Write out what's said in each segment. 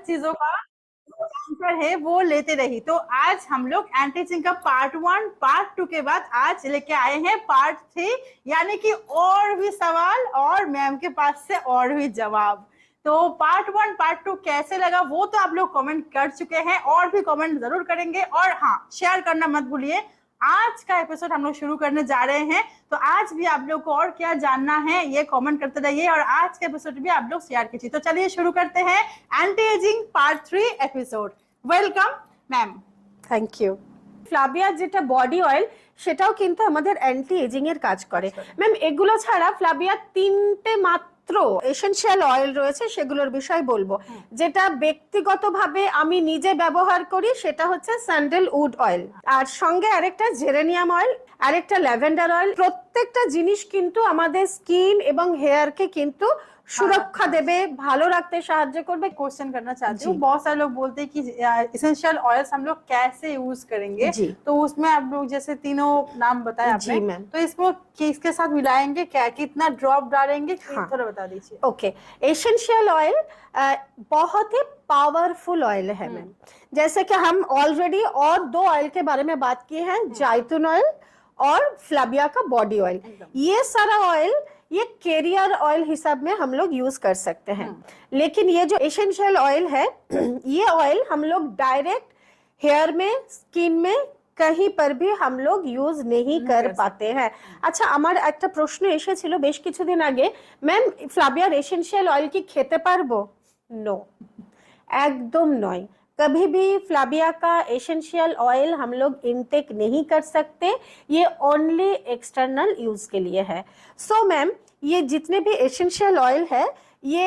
चीजों का आंसर है वो लेते रही। तो आज हम लोग एंटी एजिंग का पार्ट 1 पार्ट 2 के बाद आज लेके आए हैं पार्ट 3, यानी कि और भी सवाल और मैम के पास से और भी जवाब। तो पार्ट 1 पार्ट 2 कैसे लगा वो तो आप लोग कमेंट कर चुके हैं, और भी कमेंट जरूर करेंगे, और हाँ शेयर करना मत भूलिए। आज का एपिसोड हम लोग शुरू करने जा रहे हैं, तो आज भी आप लोग को और क्या जानना है ये कमेंट करते रहिए, और आज के एपिसोड भी आप लोग शेयर कीजिए। तो चलिए शुरू करते हैं anti ageing part 3 episode. Welcome ma'am. Thank you. ফ্লাবিয়া যেটা বডি অয়েল সেটাও কিন্তু আমাদের অ্যান্টি এজিং এর কাজ করে। ম্যাম এগুলো ছাড়া ফ্লাবিয়া তিনটে মাত্র এসেনশিয়াল অয়েল রয়েছে, সেগুলোর বিষয় বলবো। যেটা ব্যক্তিগতভাবে আমি নিজে ব্যবহার করি সেটা হচ্ছে স্যান্ডেলউড অয়েল, আর সঙ্গে আরেকটা জেরেনিয়াম অয়েল, আরেকটা ল্যাভেন্ডার অয়েল। প্রত্যেকটা জিনিস কিন্তু আমাদের স্কিন এবং হেয়ারকে কিন্তু सुरक्षा देवे, भालो रखते साहाଯ୍य करबे। क्वेश्चन करना चाहती हूँ, बहुत सारे लोग बोलते हैं कि एसेंशियल ऑयल्स हम लोग कैसे यूज करेंगे, तो उसमें आप लोग जैसे तीनों नाम बताए आपने, तो इसको किसके साथ मिलाएंगे, क्या कितना ड्रॉप डालेंगे, थोड़ा बता दीजिए। ओके, एसेंशियल ऑयल बहुत ही पावरफुल ऑयल है मैम। जैसे कि हम ऑलरेडी और 2 ऑयल के बारे में बात की है, जाइतून ऑयल और फ्लाबिया का बॉडी ऑयल। ये सारा ऑयल ये कैरियर ऑयल हिसाब में हम लोग यूज कर सकते हैं, लेकिन ये जो एसेंशियल ऑयल है ये ऑयल हम लोग डायरेक्ट हेयर में, स्किन में कहीं पर भी हम लोग यूज नहीं कर पाते हैं। अच्छा, আমার একটা প্রশ্ন এসেছিল বেশ কিছুদিন আগে, ম্যাম ফ্লাবিয়ার এসেনশিয়াল অয়েল কি খেতে পারবো? নো, একদম নয়। कभी भी फ्लाबिया का एसेंशियल ऑयल हम लोग इनटेक नहीं कर सकते, ये ओनली एक्सटर्नल यूज के लिए है। सो मैम ये जितने भी एसेंशियल ऑयल है ये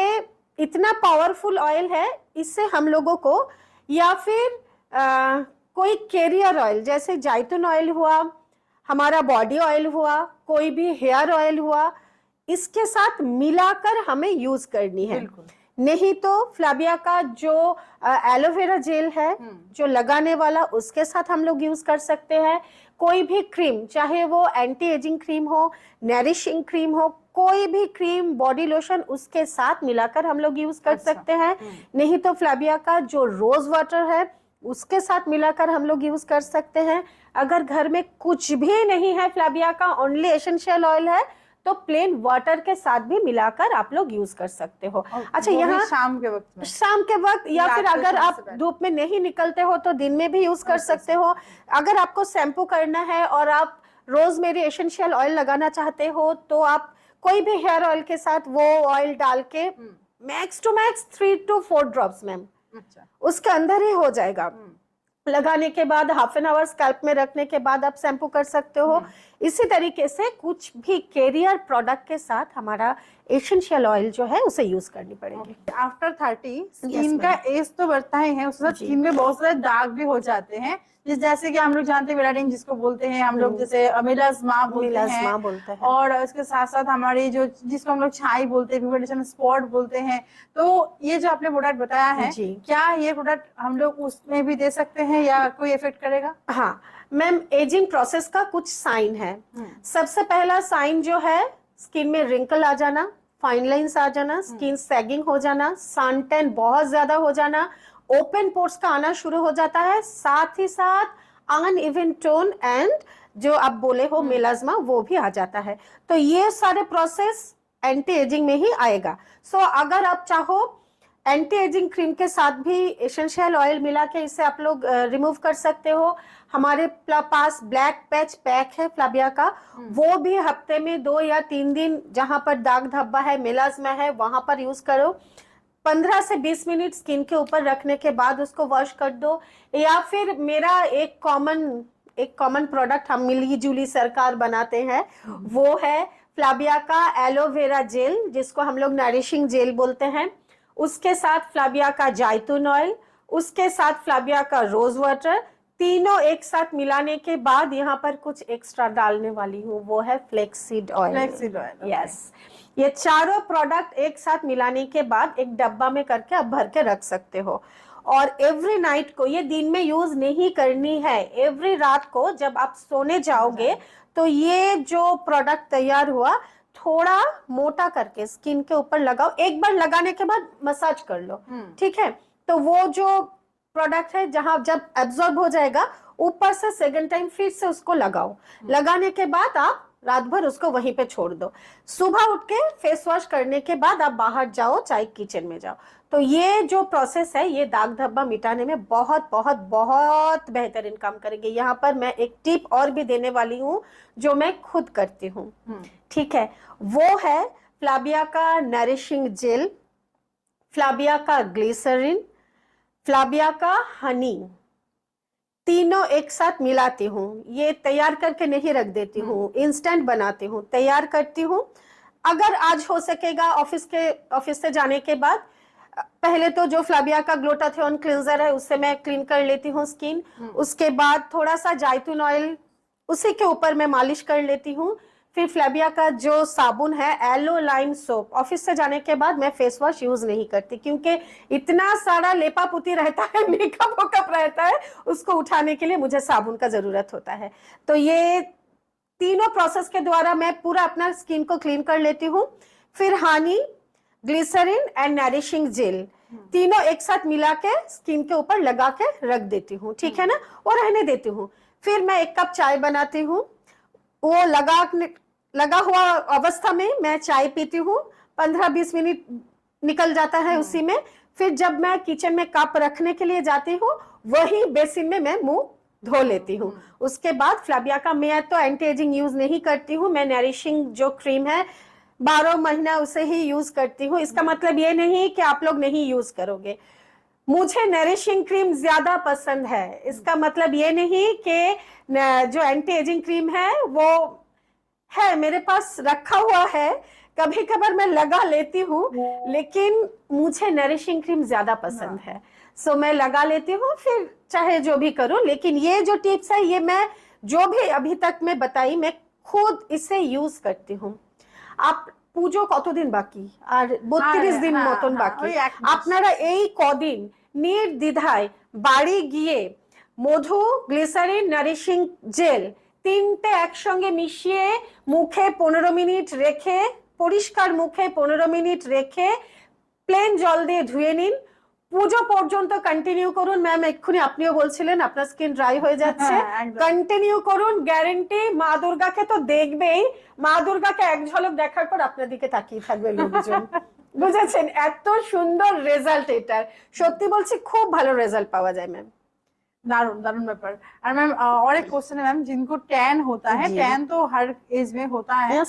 इतना पावरफुल ऑयल है, इससे हम लोगों को या फिर कोई कैरियर ऑयल जैसे जाइतून ऑयल हुआ, हमारा बॉडी ऑयल हुआ, कोई भी हेयर ऑयल हुआ, इसके साथ मिलाकर हमें यूज करनी है। नहीं तो फ्लाबिया का जो एलोवेरा जेल है जो लगाने वाला, उसके साथ हम लोग यूज कर सकते हैं। कोई भी क्रीम, चाहे वो एंटी एजिंग क्रीम हो, नरिशिंग क्रीम हो, कोई भी क्रीम, बॉडी लोशन, उसके साथ मिलाकर हम लोग यूज कर सकते हैं। नहीं तो फ्लाबिया का जो रोज वाटर है उसके साथ मिलाकर हम लोग यूज कर सकते हैं। अगर घर में कुछ भी नहीं है फ्लाबिया का, ओनली एसेंशियल ऑयल है, तो प्लेन वाटर के साथ भी मिलाकर आप लोग यूज कर सकते हो। अच्छा, यहाँ शाम के वक्त या फिर अगर आप धूप में नहीं निकलते हो तो दिन में भी यूज कर सकते हो। अगर आपको शैम्पू करना है और आप रोजमेरी एसेंशियल ऑयल लगाना चाहते हो तो आप कोई भी हेयर ऑयल के साथ वो ऑयल डाल के max to max 3 to 4 drops ma'am उसके अंदर ही हो जाएगा। लगाने के बाद हाफ एन आवर स्कैल्प में रखने के बाद आप शैम्पू कर सकते हो। इसी तरीके से कुछ भी कैरियर प्रोडक्ट के साथ हमारा एसेंशियल ऑयल जो है उसे यूज करनी पड़ेगी। आफ्टर 30 स्किन का एज तो बढ़ता ही है, उसके साथ स्किन में बहुत सारे दाग भी हो जाते हैं, जैसे कि हम लोग जानते हैं वेलाइटिस जिसको बोलते हैं हम लोग, जैसे मेलास्मा बोलते हैं, और इसके साथ साथ हमारी जो जिसको हम लोग छाई बोलते हैं, पिगमेंटेशन स्पॉट बोलते हैं। तो ये जो आपने प्रोडक्ट बताया है, क्या ये प्रोडक्ट हम लोग उसमें भी दे सकते हैं या कोई इफेक्ट करेगा? हाँ मैम, एजिंग प्रोसेस का कुछ साइन है। सबसे पहला साइन जो है, स्किन में रिंकल आ जाना, फाइन लाइंस आ जाना, स्किन सैगिंग हो जाना, सन टैन बहुत ज्यादा हो जाना, ओपन पोर्स का आना शुरू हो जाता है, साथ ही साथ अनइवन टोन एंड जो आप बोले हो मेलास्मा वो भी आ जाता है। तो ये सारे प्रोसेस एंटी एजिंग में ही आएगा। सो अगर आप चाहो एंटी एजिंग क्रीम के साथ भी एसेंशियल ऑयल मिला के इसे आप लोग रिमूव कर सकते हो। हमारे पास ब्लैक पैच पैक है फ्लाबिया का, वो भी हफ्ते में 2 या 3 दिन जहां पर दाग धब्बा है, मेलास्मा है, वहां पर यूज करो। 15 से 20 मिनट स्किन के ऊपर रखने के बाद उसको वॉश कर दो। या फिर मेरा एक कॉमन प्रोडक्ट हम मिली जुली सरकार बनाते हैं, वो है फ्लाबिया का एलोवेरा जेल, जिसको हम लोग नरिशिंग जेल बोलते हैं। उसके साथ फ्लाबिया का जाइतून ऑयल, उसके साथ फ्लाबिया का रोज वाटर, तीनों एक साथ मिलाने के बाद यहाँ पर कुछ एक्स्ट्रा डालने वाली हूँ, वो है फ्लेक्सीड ऑयल। यस, ये चारों प्रोडक्ट एक साथ मिलाने के बाद एक डब्बा में करके आप भर के रख सकते हो। और एवरी नाइट को, ये दिन में यूज नहीं करनी है, एवरी रात को जब आप सोने जाओगे तो ये जो प्रोडक्ट तैयार हुआ थोड़ा मोटा करके स्किन के ऊपर लगाओ। एक बार लगाने के बाद मसाज कर लो, ठीक है। तो वो जो प्रोडक्ट है जहां जब एब्जॉर्ब हो जाएगा, ऊपर से सेकंड टाइम फिर से उसको लगाओ। लगाने के बाद आप रात भर उसको वहीं पे छोड़ दो। सुबह उठ के फेस वॉश करने के बाद आप बाहर जाओ, चाहे किचन में जाओ। तो ये जो प्रोसेस है ये दाग धब्बा मिटाने में बहुत बहुत बहुत बेहतरीन काम करेंगे। यहाँ पर मैं एक टिप और भी देने वाली हूँ जो मैं खुद करती हूँ, ठीक है। वो है फ्लाबिया का नरिशिंग जेल, फ्लाबिया का ग्लिसरीन, फ्लाबिया का हनी, तीनों एक साथ मिलाती हूँ। ये तैयार करके नहीं रख देती हूँ, इंस्टेंट बनाती हूँ, तैयार करती हूँ। अगर आज हो सकेगा ऑफिस से जाने के बाद, पहले तो जो फ्लाबिया का ग्लूटाथियोन क्लींजर है उससे मैं क्लीन कर लेती हूँ स्किन। उसके बाद थोड़ा सा जायतून ऑयल उसी के ऊपर मैं मालिश कर लेती हूँ। फिर फ्लाबिया का जो साबुन है एलो लाइम सोप, ऑफिस से जाने के बाद मैं फेस वॉश यूज नहीं करती क्योंकि इतना सारा लेपा पुती रहता है, मेकअप वोकअप रहता है, उसको उठाने के लिए मुझे साबुन का जरूरत होता है। तो ये तीनों प्रोसेस के द्वारा मैं पूरा अपना स्किन को क्लीन कर लेती हूँ। फिर honey, glycerine and nourishing gel तीनों एक साथ मिला के स्किन के ऊपर लगा के रख देती हूँ, ठीक है ना, और रहने देती हूँ। फिर मैं 1 कप चाय बनाती हूँ, वो लगा हुआ अवस्था में मैं चाय पीती हूँ। 15-20 मिनट निकल जाता है उसी में। फिर जब मैं किचन में कप रखने के लिए जाती हूँ, वही बेसिन में मैं मुंह धो लेती हूँ। उसके बाद फ्लाबिया का मैं तो एंटी एजिंग यूज नहीं करती हूँ, मैं नरिशिंग जो क्रीम है 12 महीना उसे ही यूज करती हूँ। इसका मतलब ये नहीं कि आप लोग नहीं यूज करोगे, मुझे नरिशिंग क्रीम ज्यादा पसंद है। इसका मतलब ये नहीं कि जो एंटी एजिंग क्रीम है वो है मेरे पास रखा हुआ है, कभी कभार मैं लगा लेती हूँ, लेकिन मुझे नरिशिंग क्रीम ज्यादा पसंद है। सो मैं लगा लेती हूँ, फिर चाहे जो भी करूँ। लेकिन ये जो टिप्स है ये मैं जो भी अभी तक मैं बताई, मैं खुद इसे यूज करती हूँ। आप পুজো কতদিন বাকি? আর 32 দিন মতন বাকি। আপনারা এই কদিন নির্দ্বিধায় বাড়ি গিয়ে মধু, গ্লিসারিন, নারিশিং জেল তিনটে একসঙ্গে মিশিয়ে মুখে 15 মিনিট রেখে, পরিষ্কার মুখে 15 মিনিট রেখে প্লেন জল দিয়ে ধুয়ে নিন। পুজো পর্যন্ত কন্টিনিউ করুন। ম্যাম এক্ষুনি আপনিও বলছিলেন আপনার স্কিন ড্রাই হয়ে যাচ্ছে, কন্টিনিউ করুন, গ্যারেন্টি। মা দুর্গাকে তো দেখবেই, মা দুর্গাকে এক ঝলক দেখার পর আপনার দিকে তাকিয়ে থাকবে লোকজন। বুঝেছেন? এত সুন্দর রেজাল্ট এটার, সত্যি বলছি খুব ভালো রেজাল্ট পাওয়া যায় ম্যাম। दारुण दारुण ব্যাপার। আর ম্যাম और एक क्वेश्चन है मैम, जिनको टैन होता है, टैन तो हर एज में होता है,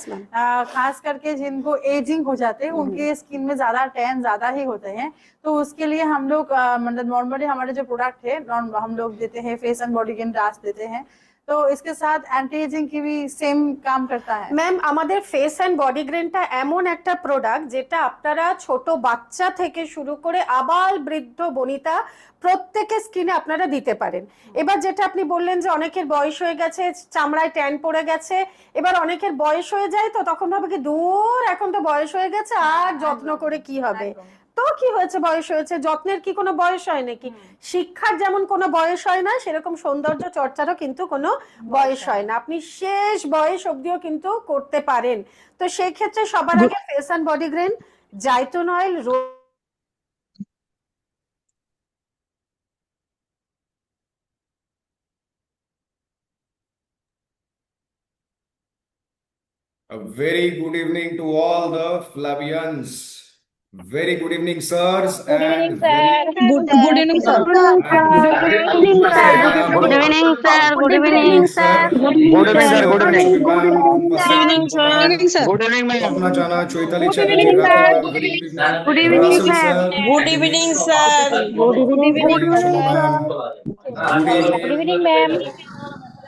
खास करके जिनको एजिंग हो जाते हैं उनके स्किन में ज्यादा टैन ज्यादा ही होते हैं, तो उसके लिए हम लोग मतलब नॉर्मली हमारे जो प्रोडक्ट है हम लोग देते हैं face and body green dust देते हैं, तो इसके साथ एंटी एजिंग की भी सेम काम करता है। ম্যাম আমাদের ফেস এন্ড বডি গ্রেনটা এমন একটা প্রোডাক্ট যেটা আপনারা ছোট বাচ্চা থেকে শুরু করে আবাল বৃদ্ধ বনিতা প্রত্যেকের স্কিনে আপনারা দিতে পারেন। এবার যেটা আপনি বললেন যে অনেকের বয়স হয়ে গেছে, চামড়ায় ট্যান পড়ে গেছে, এবার অনেকের বয়স হয়ে যায় তো তখন ভাবে কি দূর এখন তো বয়স হয়ে গেছে আর যত্ন করে কি হবে। তো কি হয়েছে, বয়স হয়েছে, যত্নের কি কোনো বয়স হয় নাকি? শিক্ষার যেমন কোনো বয়স হয় না, সেরকম সৌন্দর্য চর্চারও কিন্তু কোনো বয়স হয় না, আপনি শেষ বয়স অবধিও কিন্তু করতে পারেন। তো সেই ক্ষেত্রে সবার আগে ফেস এন্ড বডি গ্রেন, জাইতুন oil, A very good evening to all the Flavians. Very good evening, sirs. Good evening, and sir. Good evening, sir. Good evening, sir. Good evening, sir. Good evening, sir. Good evening, sir. Good evening. Good evening, sir. Good evening, ma'am. Apna Chana, Choitali Good Chana, evening, Chirata, sir. good evening. Good evening, Rasul sir. Good evening, sir. Good evening, Good evening, Shoma, ma'am. Good evening, ma'am.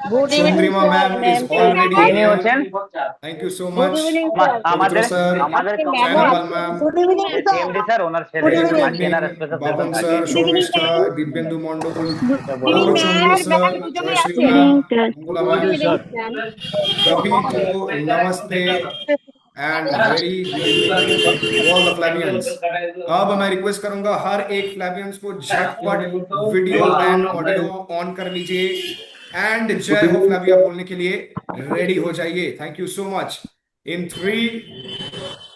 Good evening, Chandrima, ma'am, is already here. Thank you so much. Good evening, sir. Pavitra, sir. Jainabal, ma'am. Good evening, sir. Very good evening. Babam, sir. Shomishta, Dibyendu Mondol. Gaurav Chandra, sir. Jayashree, ma'am. Mangula, ma'am. Kabhi to namaste. And very good evening all the फ्लैबियंस। अब मैं request करूंगा हर एक फ्लैबियंस को झटपट video and audio on कर लीजिए and जय हो फ्लैबिया बोलने के लिए रेडी हो जाइए। Thank you so much. In 3,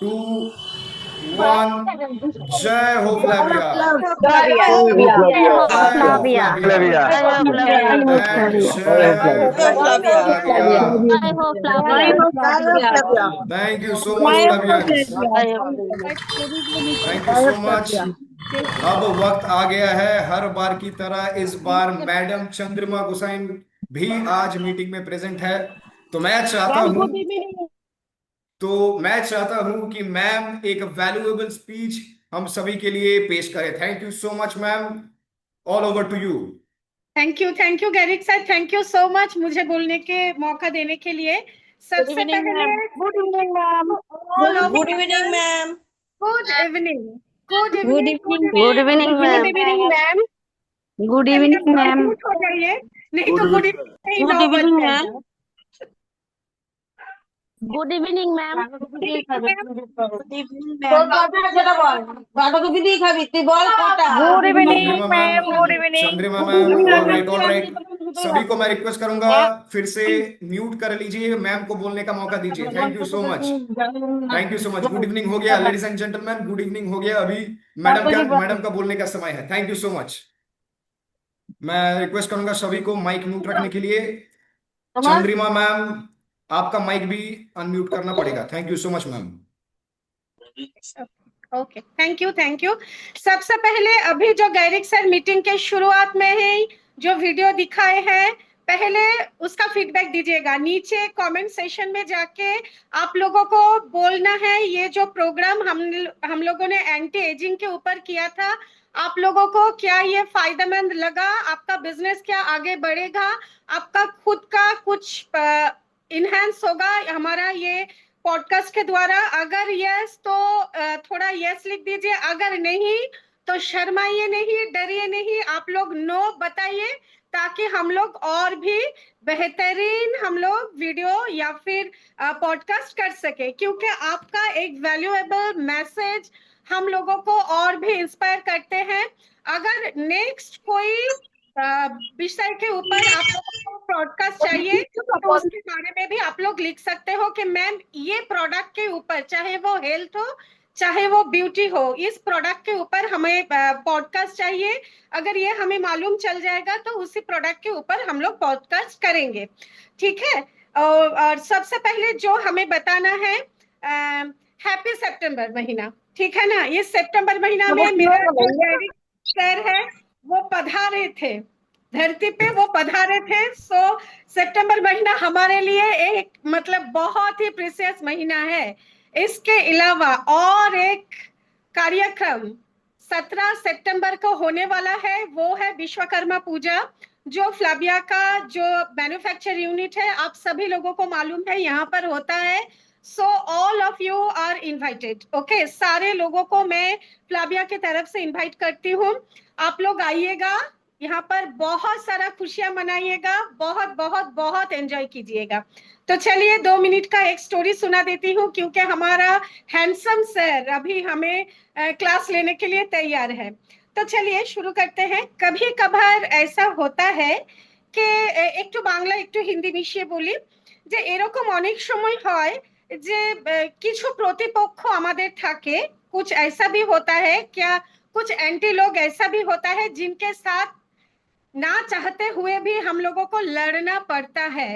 2, one. जय हो फ्लैविया, जय हो जय हो फ्लाविया। फ्लैविया, जय हो फ्लाविया। and जय हो फ्लैविया। जय हो Flavia. Thank you so much, Flavians. जय हो Thank you so much. अब वक्त आ गया है, हर बार की तरह इस बार मैडम चंद्रिमा गुसाइन भी आज मीटिंग में प्रेजेंट है। तो मैं चाहता हूं कि मैम एक वैल्यूएबल स्पीच हम सभी के लिए पेश करें। Thank you so much ma'am, all over to you. Thank you Gairik sir, thank you so much मुझे बोलने के मौका देने के लिए। सबसे पहले good evening ma'am. Good evening ma'am. Good evening. Good evening good evening ma'am. Good evening ma'am. हो जाइए, नहीं तो गुड इवनिंग गुड 9 बज इवनिंग जाएगा। Ma'am. Good evening ma'am. Good evening ma'am, Chandrima ma'am, all right. सभी को मैं रिक्वेस्ट करूंगा फिर से म्यूट कर लीजिए, मैम को बोलने का मौका दीजिए। Thank you so much, thank you so much. Good evening हो गया ladies and gentleman, good evening हो गया। अभी मैडम का बोलने का समय है। Thank you so much. मैं रिक्वेस्ट करूंगा सभी को माइक म्यूट रखने के लिए। चंद्रिमा मैम, आपका माइक भी अनम्यूट करना पड़ेगा। Thank you so much ma'am. Okay, thank you. सबसे पहले अभी जो गैरिक सर मीटिंग के शुरुआत में ही जो वीडियो दिखाए हैं, पहले उसका फीडबैक दीजिएगा। नीचे कमेंट सेशन में जाके आप लोगों को बोलना है ये जो प्रोग्राम हम लोगों ने एंटी एजिंग के ऊपर किया था, आप लोगों को क्या ये फायदेमंद लगा, आपका बिजनेस क्या आगे बढ़ेगा, आपका खुद का कुछ इनहेंस होगा हमारा ये पॉडकास्ट के द्वारा। अगर यस तो थोड़ा यस लिख दीजिए, अगर नहीं तो शर्माइए नहीं, डरिए नहीं, आप लोग नो बताइए ताकि हम लोग और भी बेहतरीन हम लोग वीडियो या फिर पॉडकास्ट कर सके, क्योंकि आपका एक वैल्यूएबल मैसेज हम लोगों को और भी इंस्पायर करते हैं। अगर नेक्स्ट कोई विषय के ऊपर आप लोगों को पॉडकास्ट चाहिए तो उसके बारे में भी आप लोग लिख सकते हो कि मैम ये प्रोडक्ट के ऊपर, चाहे वो हेल्थ हो चाहे वो ब्यूटी हो, इस प्रोडक्ट के ऊपर हमें पॉडकास्ट चाहिए। अगर ये हमें मालूम चल जाएगा तो उसी प्रोडक्ट के ऊपर हम लोग पॉडकास्ट करेंगे, ठीक है। और सबसे पहले जो हमें बताना है, हैप्पी सितंबर महीना, ठीक है ना। ये सितंबर महीना में मेरा जो गैरिक सर है वो पधारे थे धरती पे, वो पधारे थे। सो सितंबर महीना हमारे लिए एक मतलब बहुत ही प्रीशियस महीना है। इसके अलावा और एक कार्यक्रम 17 सितंबर को होने वाला है, वो है विश्वकर्मा पूजा, जो फ्लाविया का जो मैन्युफैक्चर यूनिट है आप सभी लोगों को मालूम है यहाँ पर होता है। So all of you are invited, okay. सारे लोगों को मैं फ्लाविया की तरफ से इनवाइट करती हूँ, आप लोग आइएगा यहाँ पर, बहुत सारा खुशियां मनाइएगा, बहुत बहुत बहुत एंजॉय कीजिएगा। तो चलिए 2 मिनट का एक स्टोरी सुना देती हूँ, क्योंकि हमारा हैंडसम सर अभी हमें क्लास लेने के लिए तैयार है। तो चलिए शुरू करते हैं। कभी कभार ऐसा होता है कि एक तो बांग्ला एक तो हिंदी मिशिए बोली, যে এরকম অনেক সময় হয় যে কিছু প্রতিপক্ষ আমাদের থাকে, कुछ ऐसा भी होता है क्या, कुछ एंटी लोग ऐसा भी होता है जिनके साथ ना चाहते हुए भी हम लोगों को लड़ना पड़ता है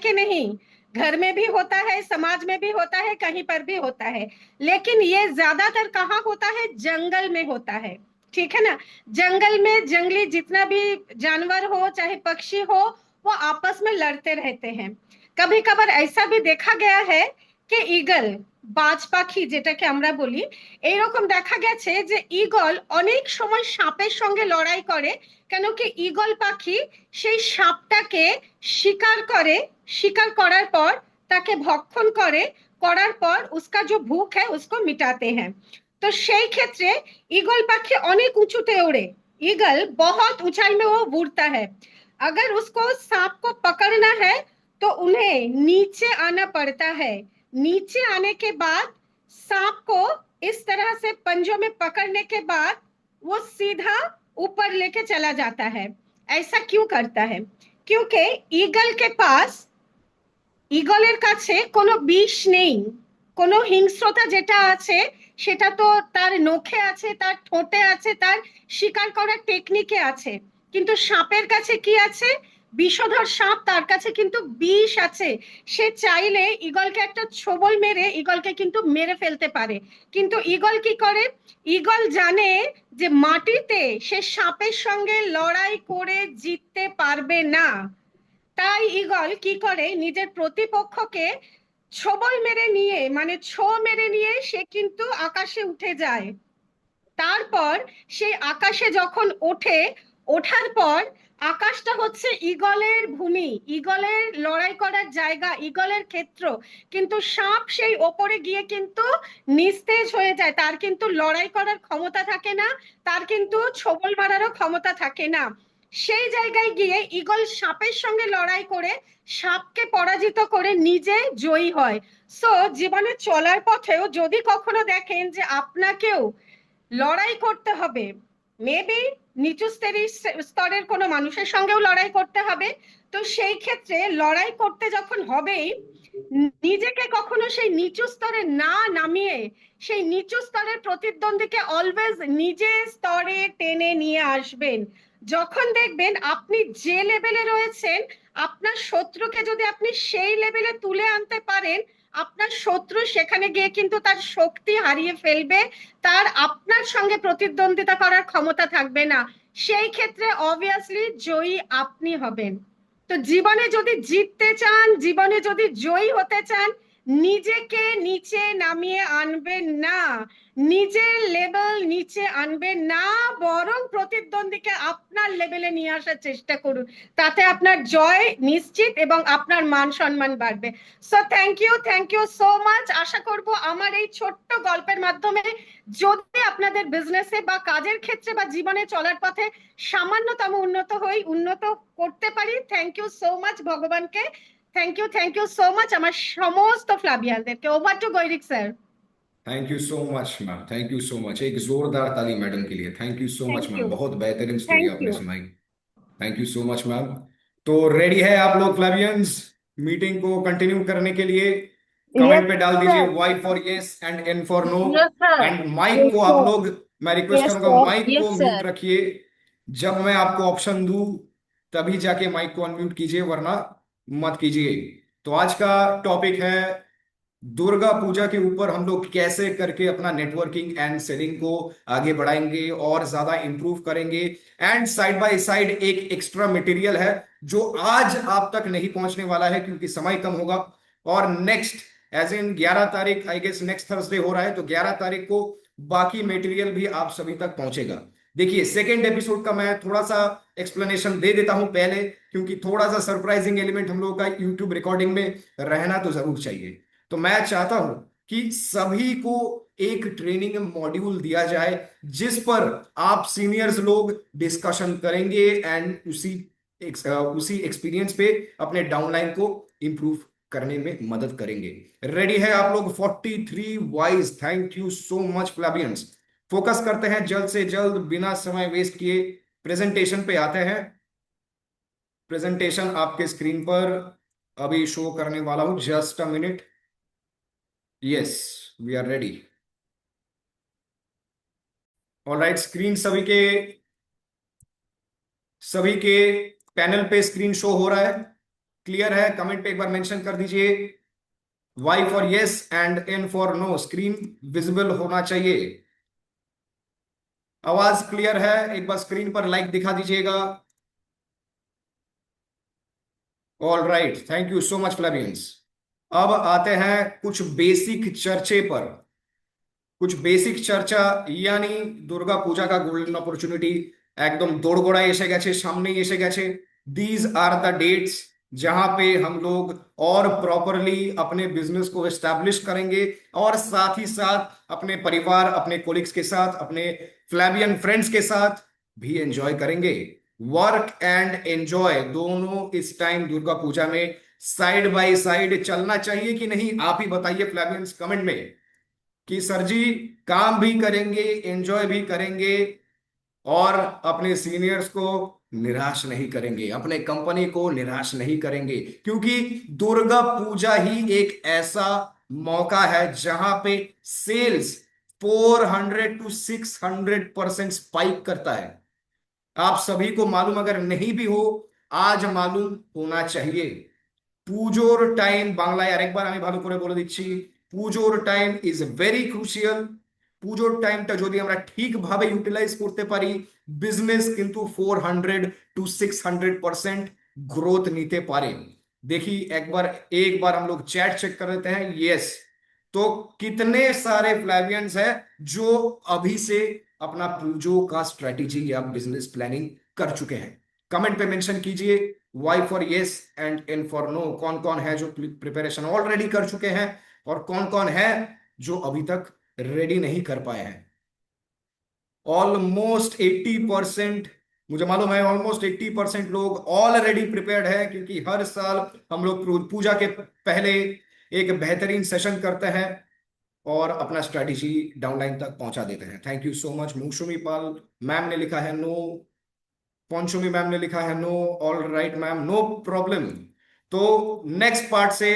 कि नहीं। घर में भी होता है, समाज में भी होता है, कहीं पर भी होता है, लेकिन ये ज्यादातर कहाँ होता है, जंगल में होता है, ठीक है ना। जंगल में जंगली जितना भी जानवर हो चाहे पक्षी हो, वो आपस में लड़ते रहते हैं। कभी कभार ऐसा भी देखा गया है कि ईगल, বাজ পাখি যেটাকে আমরা বলি, এইরকম দেখা গেছে যে ঈগল অনেক সময় সাপের সঙ্গে লড়াই করে, কেন কি ঈগল পাখি সেই সাপটাকে শিকার করে, শিকার করার পর তাকে ভক্ষণ করে, করার পর उसका जो भूख है उसको मिटाते हैं। तो সেই ক্ষেত্রে ঈগল পাখি অনেক উঁচুতে ওড়ে, ईगल बहुत ऊंचाई में वो उड़ता है। अगर उसको सांप को पकड़ना है तो उन्हें नीचे आना पड़ता है, नीचे आने के बाद सांप को इस तरह से पंजों में पकड़ने के बाद वो सीधा ऊपर लेके चला जाता है। ऐसा क्यों करता है, क्योंकि ईगल के पास, ঈগলের কাছে কোনো বিষ নেই, কোনো হিংস্রতা যেটা আছে সেটা তো তার নখে আছে, তার ঠোঁটে আছে, তার শিকার করার টেকনিকে আছে। কিন্তু সাপের কাছে কি আছে? বিষধর সাপ, তার কাছে কিন্তু বিষ আছে। সে চাইলে ঈগলকে একটা ছোবল মেরে ঈগলকে কিন্তু মেরে ফেলতে পারে। কিন্তু ঈগল কি করে? ঈগল জানে যে মাটিতে সে সাপের সঙ্গে লড়াই করে জিততে পারবে না। তাই ঈগল কি করে? নিজের প্রতিপক্ষকে ছোবল মেরে নিয়ে, মানে ছো মেরে নিয়ে সে কিন্তু আকাশে উঠে যায়। তারপর সেই আকাশে যখন ওঠে, ওঠার পর আকাশটা হচ্ছে ঈগলের ভূমি, ঈগলের লড়াই করার জায়গা, ঈগলের ক্ষেত্র। কিন্তু সাপ সেই ওপরে গিয়ে কিন্তু নিস্তেজ হয়ে যায়, তার কিন্তু লড়াই করার ক্ষমতা থাকে না, তার কিন্তু ছোবল মারারও ক্ষমতা থাকে না। সেই জায়গায় গিয়ে ঈগল সাপের সঙ্গে লড়াই করে সাপকে পরাজিত করে নিজে জয়ী হয়। সো জীবনে চলার পথেও যদি কখনো দেখেন যে আপনাকেও লড়াই করতে হবে, মেবি নিচু স্তরের কোনো মানুষের সঙ্গেও লড়াই করতে হবে, তো সেই ক্ষেত্রে লড়াই করতে যখন হবেই, নিজেকে কখনো সেই নিচু স্তরে না নামিয়ে সেই নিচু স্তরের প্রতিদ্বন্দ্বীকে অলওয়েজ নিজের স্তরে টেনে নিয়ে আসবেন। যখন দেখবেন আপনি যে লেভেলে রয়েছেন, আপনার শত্রুকে যদি আপনি সেই লেভেলে তুলে আনতে পারেন, আপনার শত্রু সেখানে গিয়ে কিন্তু তার শক্তি হারিয়ে ফেলবে, তার আপনার সঙ্গে প্রতিদ্বন্দ্বিতা করার ক্ষমতা থাকবে না। সেই ক্ষেত্রে অবভিয়াসলি জয়ী আপনি হবেন। তো জীবনে যদি জিততে চান, জীবনে যদি জয়ী হতে চান, নিজেকে নিচে নামিয়ে আনবেন না, নিজের লেভেল নিচে আনবেন না, বরং প্রতিদ্বন্দ্বীকে আপনার লেভেলে নিয়ে আসার চেষ্টা করুন। তাতে আপনার জয় নিশ্চিত এবং আপনার মান সম্মান বাড়বে। So thank you so much. আশা করব আমার এই ছোট্ট গল্পের মাধ্যমে যদি আপনাদের বিজনেসে বা কাজের ক্ষেত্রে বা জীবনে চলার পথে সামান্যতম উন্নত করতে পারি। থ্যাংক ইউ সো মাচ ভগবানকে। থ্যাংক ইউ সো মাচ আমার সমস্ত ফ্লাবিয়ালদেরকে। Over to Gairik sir. Thank you so much ma'am, thank you so much. एक जोरदार ताली मैडम के लिए। Thank you so much thank ma'am, you. बहुत बेहतरीन स्टोरी थैंक आपने यू। सुनाई। Thank you so much ma'am. तो रेडी है आप लोग फ्लैवियंस मीटिंग को कंटिन्यू करने के लिए? कमेंट पे डाल दीजिए Y for yes and N for no. And mike को आप लोग, मैं रिक्वेस्ट करूंगा माइक को म्यूट रखिए। जब मैं आपको ऑप्शन दूं तभी जाके माइक को अनम्यूट कीजिए, वरना मत कीजिए। तो आज का टॉपिक है दुर्गा पूजा के ऊपर हम लोग कैसे करके अपना नेटवर्किंग एंड सेलिंग को आगे बढ़ाएंगे और ज्यादा इंप्रूव करेंगे। एंड साइड बाय साइड एक एक्स्ट्रा मटेरियल है जो आज आप तक नहीं पहुंचने वाला है क्योंकि समय कम होगा। और नेक्स्ट एज इन 11 तारीख, आई गेस नेक्स्ट थर्सडे हो रहा है, तो 11 तारीख को बाकी मटेरियल भी आप सभी तक पहुंचेगा। देखिए सेकेंड एपिसोड का मैं थोड़ा सा एक्सप्लेनेशन दे देता हूं पहले, क्योंकि थोड़ा सा सरप्राइजिंग एलिमेंट हम लोगों का यूट्यूब रिकॉर्डिंग में रहना तो जरूर चाहिए। तो मैं चाहता हूं कि सभी को एक ट्रेनिंग मॉड्यूल दिया जाए जिस पर आप सीनियर्स लोग डिस्कशन करेंगे एंड उसी एक्सपीरियंस पे अपने डाउनलाइन को इंप्रूव करने में मदद करेंगे। रेडी है आप लोग? 43 wise. Thank you so much Flavians. Focus करते हैं जल्द से जल्द, बिना समय वेस्ट किए प्रेजेंटेशन पे आते हैं। प्रेजेंटेशन आपके स्क्रीन पर अभी शो करने वाला हूं, just a minute. Yes, we are ready. Alright, screen सभी के पैनल पे स्क्रीन शो हो रहा है, क्लियर है? कमेंट पे एक बार मेंशन कर दीजिए Y for yes and N for no. Screen visible होना चाहिए। आवाज क्लियर है? एक बार स्क्रीन पर लाइक दिखा दीजिएगा। All right, thank you so much Flavians. अब आते हैं कुछ बेसिक चर्चे पर। कुछ बेसिक चर्चा, यानी दुर्गा पूजा का गोल्डन अपॉर्चुनिटी একদম দোরগোড়ায় এসে গেছে, সামনেই এসে গেছে। दीज आर द डेट्स जहां पे हम लोग और प्रॉपरली अपने बिजनेस को एस्टैब्लिश करेंगे और साथ ही साथ अपने परिवार, अपने कोलिग्स के साथ, अपने फ्लैबियन फ्रेंड्स के साथ भी एंजॉय करेंगे। वर्क एंड एंजॉय दोनों इस टाइम दुर्गा पूजा में साइड बाय साइड चलना चाहिए कि नहीं? आप ही बताइए फ्लैबियंस कमेंट में कि सर जी काम भी करेंगे, एंजॉय भी करेंगे और अपने सीनियर्स को निराश नहीं करेंगे, अपने कंपनी को निराश नहीं करेंगे, क्योंकि दुर्गा पूजा ही एक ऐसा मौका है जहां पे सेल्स 400 to 600% स्पाइक करता है। आप सभी को मालूम अगर नहीं भी हो, आज मालूम होना चाहिए। পুজোর টাইম বাংলায় আরেকবার আমি ভালো করে বলে দিচ্ছি, পুজোর টাইম ইজ ভেরি ক্রুশিয়াল। পুজোর টাইমটা যদি আমরা ঠিকভাবে ইউটিলাইজ করতে পারি, বিজনেস কিন্তু 400 to 600% ग्रोथ নিতে পারে। देखिए एक बार हम लोग चैट चेक कर लेते हैं। यस, तो कितने सारे फ्लैवियंस है जो अभी से अपना पूजो का स्ट्रेटेजी या बिजनेस प्लानिंग कर चुके हैं? कमेंट पे मेंशन कीजिए Y for yes and N for no. कौन कौन है जो प्रिपरेशन ऑलरेडी कर चुके हैं और कौन कौन है जो अभी तक रेडी नहीं कर पाए हैं? ऑलमोस्ट 80%, मुझे मालूम है ऑलमोस्ट 80% लोग ऑलरेडी प्रिपेयर्ड है, क्योंकि हर साल हम लोग पूजा के पहले एक बेहतरीन सेशन करते हैं और अपना स्ट्रेटेजी डाउनलाइन तक पहुंचा देते हैं। Thank you so much. मौसमी पाल मैम ने लिखा है नो, पंचमी मैम ने लिखा है no. All right ma'am, no problem. तो नेक्स्ट पार्ट से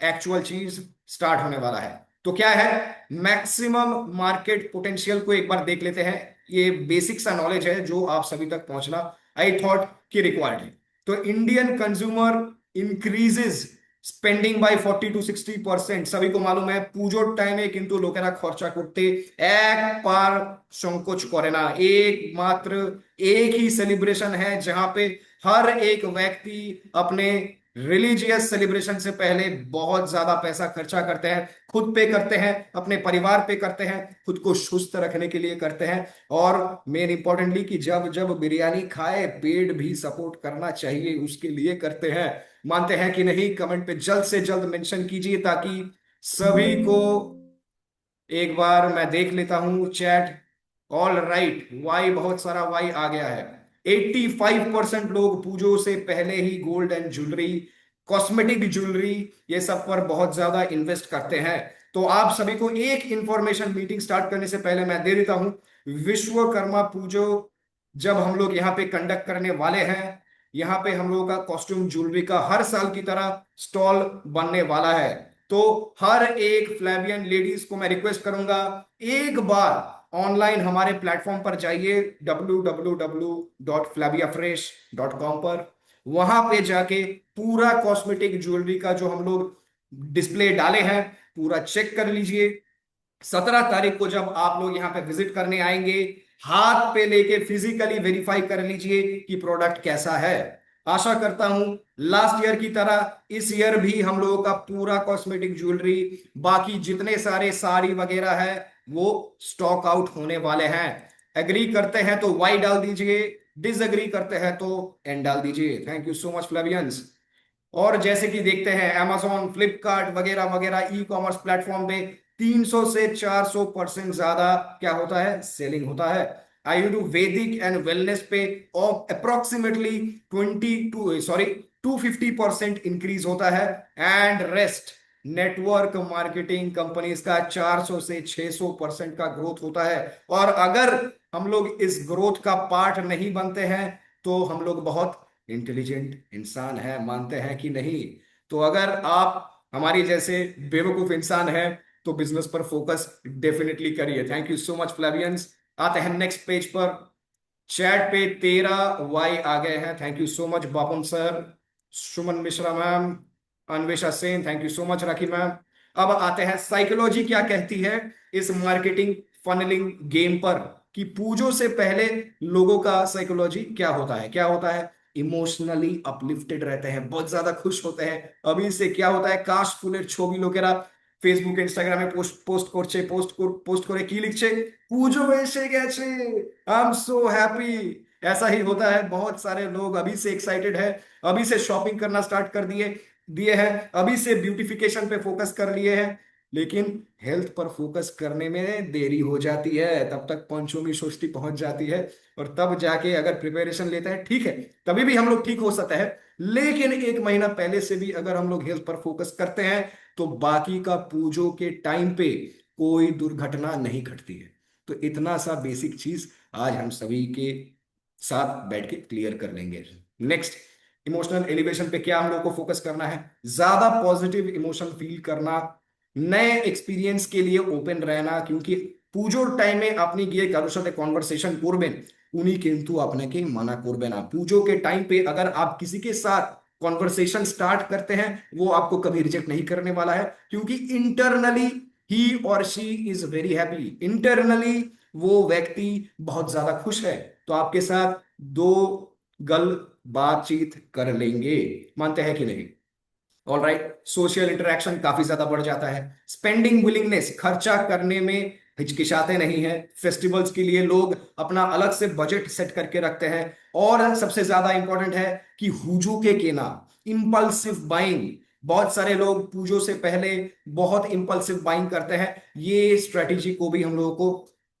एक्चुअल चीज स्टार्ट होने वाला है। तो क्या है, मैक्सिमम मार्केट पोटेंशियल को एक बार देख लेते हैं। ये बेसिक सा नॉलेज है जो आप सभी तक पहुंचना आई थॉट कि रिक्वायर्ड है। तो Indian consumer increases spending by 40 to 60%। সবই কো মালুম है পুজোর টাইমে কিন্তু লোকেরা খরচা করতে এক পার সংকোচ করে না। एकमात्र एक ही सेलिब्रेशन है जहां पे हर एक व्यक्ति अपने रिलीजियस सेलिब्रेशन से पहले बहुत ज्यादा पैसा खर्चा करते हैं, खुद पे करते हैं, अपने परिवार पे करते हैं, खुद को सुस्त रखने के लिए करते हैं। और मेन इंपॉर्टेंटली कि जब जब बिरयानी खाए पेट भी सपोर्ट करना चाहिए, उसके लिए करते हैं। मानते हैं कि नहीं? कमेंट पे जल्द से जल्द मेंशन कीजिए ताकि सभी को एक बार मैं देख लेता हूं चैट। ऑल राइट, वाई, बहुत सारा वाई आ गया है। 85% लोग पूजो से पहले ही gold and jewellery, cosmetic jewellery, ये सब पर बहुत ज्यादा इन्वेस्ट करते हैं। तो आप सभी को एक इंफॉर्मेशन मीटिंग स्टार्ट करने से पहले मैं दे देता हूं। विश्वकर्मा पूजो जब हम लोग यहाँ पे कंडक्ट करने वाले हैं, यहाँ पे हम लोगों का कॉस्ट्यूम ज्वेलरी का हर साल की तरह स्टॉल बनने वाला है। तो हर एक फ्लैवियन लेडीज को मैं रिक्वेस्ट करूंगा, एक बार ऑनलाइन हमारे प्लेटफॉर्म पर जाइए www.flaviafresh.com पर। वहां पे जाके पूरा कॉस्मेटिक ज्वेलरी का जो हम लोग डिस्प्ले डाले हैं पूरा चेक कर लीजिए। 17 तारीख को जब आप लोग यहाँ पे विजिट करने आएंगे, हाथ पे लेके फिजिकली वेरीफाई कर लीजिए कि प्रोडक्ट कैसा है। आशा करता हूं लास्ट ईयर की तरह इस ईयर भी हम लोगों का पूरा कॉस्मेटिक ज्वेलरी, बाकी जितने सारे साड़ी वगैरह है वो स्टॉक आउट होने वाले हैं। एग्री करते हैं तो वाई डाल दीजिए, डिसएग्री करते हैं तो एन डाल दीजिए। Thank you so much Flavians. और जैसे कि देखते हैं Amazon, फ्लिपकार्ट वगैरह वगैरह ई कॉमर्स प्लेटफॉर्म पे 300 से 400% ज्यादा क्या होता है, सेलिंग होता है। आयुर्वेदिक एंड वेलनेस पे अप्रोक्सीमेटली 250% इंक्रीज होता है। And rest network marketing companies का 400 से 600% का ग्रोथ होता है। और अगर हम लोग इस ग्रोथ का पार्ट नहीं बनते हैं तो हम लोग बहुत इंटेलिजेंट इंसान है, मानते हैं कि नहीं? तो अगर आप हमारी जैसे बेवकूफ इंसान है तो बिजनेस पर फोकस डेफिनेटली करिए। Thank you so much Flavians. आते हैं नेक्स्ट पेज पर। चैट पे 13 वाई आ गए हैं। Thank you so much Bapan sir, Suman Mishra ma'am, Anwesha Sen, thank you so much Rakhi ma'am. अब आते हैं साइकोलॉजी क्या कहती है इस मार्केटिंग फनलिंग गेम पर, कि पूजो से पहले लोगों का साइकोलॉजी क्या होता है। क्या होता है, इमोशनली अपलिफ्टेड रहते हैं, बहुत ज्यादा खुश होते हैं। अभी से क्या होता है, काश ফুলের ছবি লোকেরা ফেসবুক ইনস্টাগ্রামে পোস্ট করছে, পোস্ট করে কি লিখছে, পুজো এসে গেছে, आई एम सो हैप्पी। ऐसा ही होता है, बहुत सारे लोग अभी से एक्साइटेड है, अभी से शॉपिंग करना स्टार्ट कर दिए हैं, अभी से ब्यूटिफिकेशन पे फोकस कर लिए हैं, लेकिन हेल्थ पर फोकस करने में देरी हो जाती है। तब तक पंचमी षष्ठी पहुंच जाती है और तब जाके अगर प्रिपरेशन लेते हैं, ठीक है, तभी भी हम लोग ठीक हो सकते हैं। लेकिन एक महीना पहले से भी अगर हम लोग हेल्थ पर फोकस करते हैं तो बाकी का पूजो के टाइम पे कोई दुर्घटना नहीं घटती है। तो इतना सा बेसिक चीज आज हम सभी के साथ बैठ के क्लियर कर लेंगे। नेक्स्ट, इमोशनल एलिवेशन पे क्या हम लोग को फोकस करना है, ज्यादा पॉजिटिव इमोशन फील करना, নয় এক্সপিরিয়েন্স के लिए ওপেন रहना, क्योंकि পুজোর টাইমে আপনি গিয়ে কারোর সাথে কনভারসেশন করবেন, উনি কিন্তু আপনাকে মানা করবে না। পুজো के टाइम पे अगर आप किसी के साथ कॉन्वर्सेशन स्टार्ट करते हैं, वो आपको कभी रिजेक्ट नहीं करने वाला है, क्योंकि इंटरनली ही और she is very happy. Internally वो व्यक्ति बहुत ज्यादा खुश है, तो आपके साथ दो गल बातचीत कर लेंगे। मानते हैं कि नहीं? ऑल राइट, सोशल इंटरेक्शन काफी ज्यादा बढ़ जाता है। स्पेंडिंग विलिंगनेस, खर्चा करने में हिचकिचाते नहीं है। फेस्टिवल्स के लिए लोग अपना अलग से बजट सेट करके रखते हैं। और सबसे ज्यादा इंपॉर्टेंट है कि हुजूके के ना, इंपल्सिव बाइंग। बहुत सारे लोग पूजों से पहले बहुत इंपल्सिव बाइंग करते हैं। ये स्ट्रेटेजी को भी हम लोगों को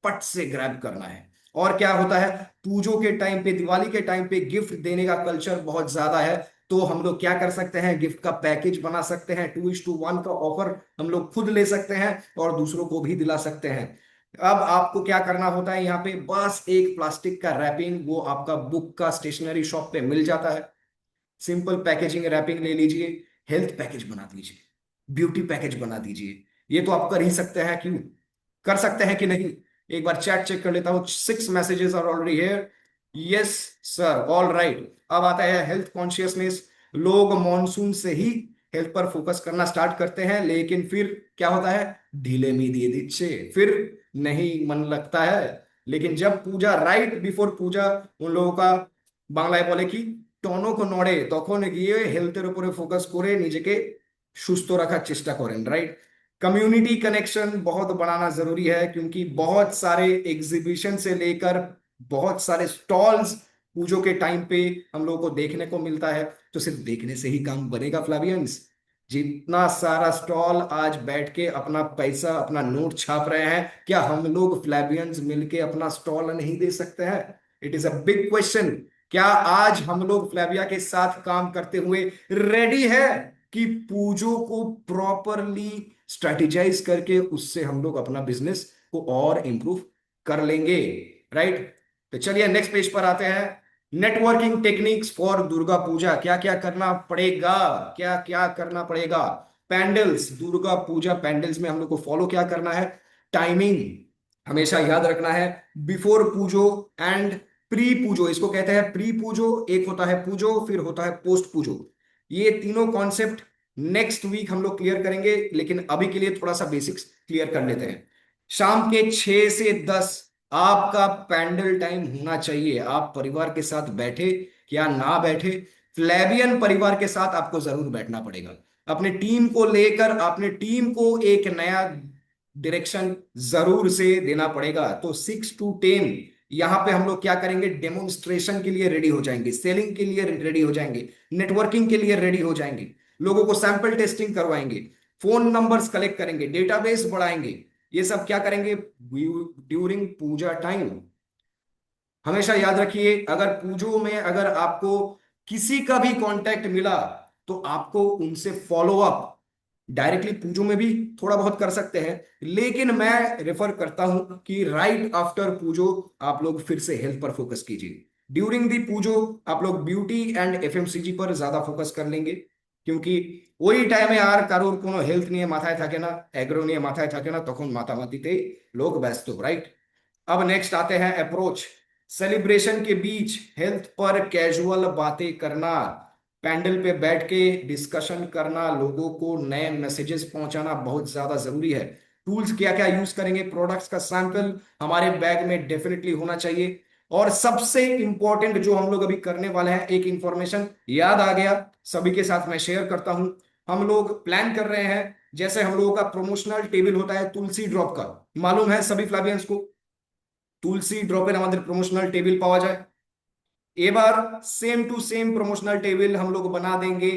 पट से ग्रैब करना है। और क्या होता है, पूजों के टाइम पे, दिवाली के टाइम पे गिफ्ट देने का कल्चर बहुत ज्यादा है। तो हम लोग क्या कर सकते हैं, गिफ्ट का पैकेज बना सकते हैं। 2:1 का ऑफर हम लोग खुद ले सकते हैं और दूसरों को भी दिला सकते हैं। अब आपको क्या करना होता है, यहाँ पे बस एक प्लास्टिक का रैपिंग, वो आपका बुक का स्टेशनरी शॉप पे मिल जाता है। सिंपल पैकेजिंग रैपिंग ले लीजिए, हेल्थ पैकेज बना दीजिए, ब्यूटी पैकेज बना दीजिए। ये तो आप कर ही सकते हैं, क्यों कर सकते हैं कि नहीं? एक बार चैट चेक कर लेता हूं। 6 messages are already here. Yes sir, all right. अब आता है हेल्थ कॉन्शियसनेस। लोग मॉनसून से ही हेल्थ पर फोकस करना स्टार्ट करते हैं, लेकिन फिर क्या होता है, ढीले में दिए दीचे, फिर नहीं मन लगता है। लेकिन जब पूजा, राइट बिफोर पूजा, उन लोगों का বাংলায় বলে কি, টনক নড়ে, তখন গিয়ে হেলথের উপরে ফোকাস করে নিজেকে সুস্থ রাখার চেষ্টা করেন, राइट। कम्युनिटी कनेक्शन बहुत बढ़ाना जरूरी है, क्योंकि बहुत सारे एग्जीबिशन से लेकर बहुत सारे स्टॉल्स पूजों के टाइम पे हम लोगों को देखने को मिलता है। तो सिर्फ देखने से ही काम बनेगा फ्लावियंस? जितना सारा स्टॉल आज बैठ के अपना पैसा, अपना नोट छाप रहे हैं, क्या हम लोग फ्लैबियंस मिलके अपना स्टॉल नहीं दे सकते हैं? It is a big question. क्या आज हम लोग फ्लैबिया के साथ काम करते हुए रेडी है कि पूजों को प्रॉपरली स्ट्रेटेजाइज करके उससे हम लोग अपना बिजनेस को और इंप्रूव कर लेंगे, राइट? तो चलिए नेक्स्ट पेज पर आते हैं। Networking techniques for Durga Puja. क्या क्या करना पड़ेगा, क्या क्या करना पड़ेगा? पैंडल्स, दुर्गा पूजा पैंडल्स में हम लोग को फॉलो क्या करना है? टाइमिंग हमेशा याद रखना है। बिफोर पूजो एंड प्री पूजो, इसको कहते हैं प्री पूजो। एक होता है पूजो, फिर होता है पोस्ट पूजो। ये तीनों कॉन्सेप्ट नेक्स्ट वीक हम लोग क्लियर करेंगे, लेकिन अभी के लिए थोड़ा सा बेसिक्स क्लियर कर लेते हैं। शाम के 6 से 10 आपका पैंडल टाइम होना चाहिए। आप परिवार के साथ बैठे या ना बैठे, फ्लैबियन परिवार के साथ आपको जरूर बैठना पड़ेगा। अपने टीम को लेकर, अपने टीम को एक नया डायरेक्शन जरूर से देना पड़ेगा। तो 6 to 10 यहां पे हम लोग क्या करेंगे, डेमोन्स्ट्रेशन के लिए रेडी हो जाएंगे, सेलिंग के लिए रेडी हो जाएंगे, नेटवर्किंग के लिए रेडी हो जाएंगे, लोगों को सैंपल टेस्टिंग करवाएंगे, फोन नंबर्स कलेक्ट करेंगे, डेटाबेस बढ़ाएंगे। ये सब क्या करेंगे ड्यूरिंग पूजा टाइम। हमेशा याद रखिए, अगर पूजो में अगर आपको किसी का भी कांटेक्ट मिला तो आपको उनसे फॉलो अप डायरेक्टली पूजो में भी थोड़ा बहुत कर सकते हैं, लेकिन मैं रेफर करता हूं कि राइट आफ्टर पूजो आप लोग फिर से हेल्थ पर फोकस कीजिए। ड्यूरिंग दी पूजो आप लोग ब्यूटी एंड एफएमसीजी पर ज्यादा फोकस कर लेंगे, क्योंकि ওই টাইমে আর কারোর কোনো হেলথ নিয়ে মাথায় থাকে না, এগ্রো নিয়ে মাথায় থাকে না, তখন মাতামাতিতে লোক ব্যস্ত, राइट। अब नेक्स्ट आते हैं अप्रोच। सेलिब्रेशन के बीच हेल्थ पर कैजुअल बातें करना, पैंडल पे बैठ के डिस्कशन करना, लोगों को नए मैसेजेस पहुंचाना बहुत ज्यादा जरूरी है। टूल्स क्या क्या यूज करेंगे, प्रोडक्ट्स का सैंपल हमारे बैग में डेफिनेटली होना चाहिए। और सबसे इंपॉर्टेंट जो हम लोग अभी करने वाले हैं, एक इंफॉर्मेशन याद आ गया, सभी के साथ मैं शेयर करता हूं। हम लोग प्लान कर रहे हैं, जैसे हम लोगों का प्रमोशनल टेबल होता है तुलसी ड्रॉप का, मालूम है सभी फ्लावियंस को, तुलसी ड्रॉपर हमारे प्रमोशनल टेबल पावा जाए। एक बार same to same promotional table हम लोग बना देंगे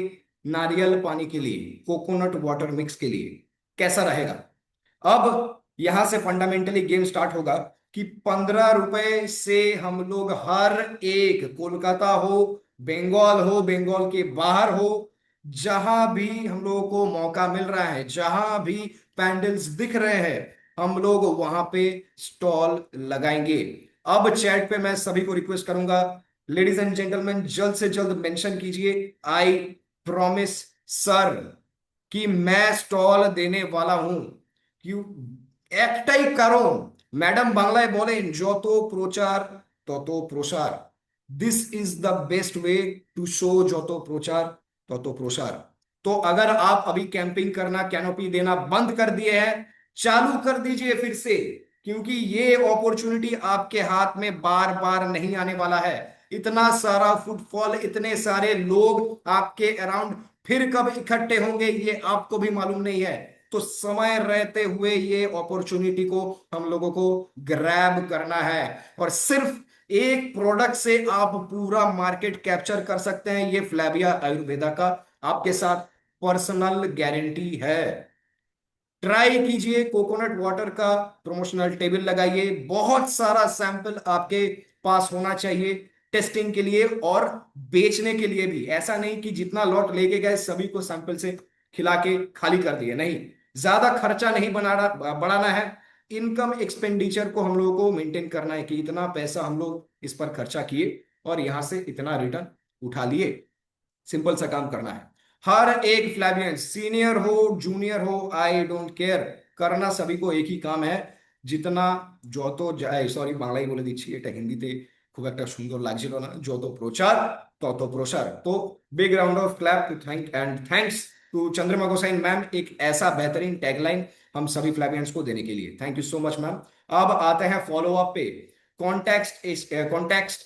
नारियल पानी के लिए, कोकोनट वाटर मिक्स के लिए। कैसा रहेगा? अब यहां से फंडामेंटली गेम स्टार्ट होगा कि 15 रुपए से हम लोग हर एक, कोलकाता हो, बंगाल हो, बंगाल के बाहर हो, जहां भी हम लोगों को मौका मिल रहा है, जहां भी पैंडल्स दिख रहे हैं, हम लोग वहां पे स्टॉल लगाएंगे। अब चैट पे मैं सभी को रिक्वेस्ट करूंगा, लेडीज एंड जेंटलमैन, जल्द से जल्द मेंशन कीजिए आई प्रॉमिस सर, कि मैं स्टॉल देने वाला हूं, क्यों একটাই কারণ, ম্যাডাম বাংলায় বলেন যত প্রচার তত প্রসার। This is the best way to show যত প্রচার তত প্রসার। तो अगर आप अभी कैंपिंग करना, कैनोपी देना बंद कर दिए हैं, चालू कर दीजिए फिर से, क्योंकि ये अपॉर्चुनिटी आपके हाथ में बार बार नहीं आने वाला है। इतना सारा फुटफॉल, इतने सारे लोग आपके अराउंड फिर कब इकट्ठे होंगे ये आपको भी मालूम नहीं है। तो समय रहते हुए ये अपॉर्चुनिटी को हम लोगों को ग्रैब करना है, और सिर्फ एक प्रोडक्ट से आप पूरा मार्केट कैप्चर कर सकते हैं। ये फ्लैविया आयुर्वेदा का आपके साथ पर्सनल गारंटी है। ट्राई कीजिए, कोकोनट वाटर का प्रमोशनल टेबल लगाइए, बहुत सारा सैंपल आपके पास होना चाहिए टेस्टिंग के लिए और बेचने के लिए भी। ऐसा नहीं कि जितना लॉट लेके गए सभी को सैंपल से खिला के खाली कर दिए, नहीं, ज्यादा खर्चा नहीं बढ़ाना है। इनकम एक्सपेंडिचर को हम लोगों को मेंटेन करना है कि इतना पैसा हम लोग इस पर खर्चा किए और यहां से इतना रिटर्न उठा लिए। सिंपल सा काम करना है। हर एक फ्लैवियन, सीनियर हो जूनियर हो, आई डोंट केयर, करना सभी को एक ही काम है। जितना যত যায়, সরি বাংলায় বলে দিচ্ছি, এটা হিন্দিতে খুব একটা সুন্দর লাগছিল না, যত প্রচার তত প্রসার। तो big round of clap to thank and thanks to Chandrima Gosain ma'am, एक ऐसा बेहतरीन टैगलाइन हम सभी फ्लैवियंस को देने के लिए, thank you so much ma'am. अब आते हैं फॉलो अप पे। कॉन्टेक्स्ट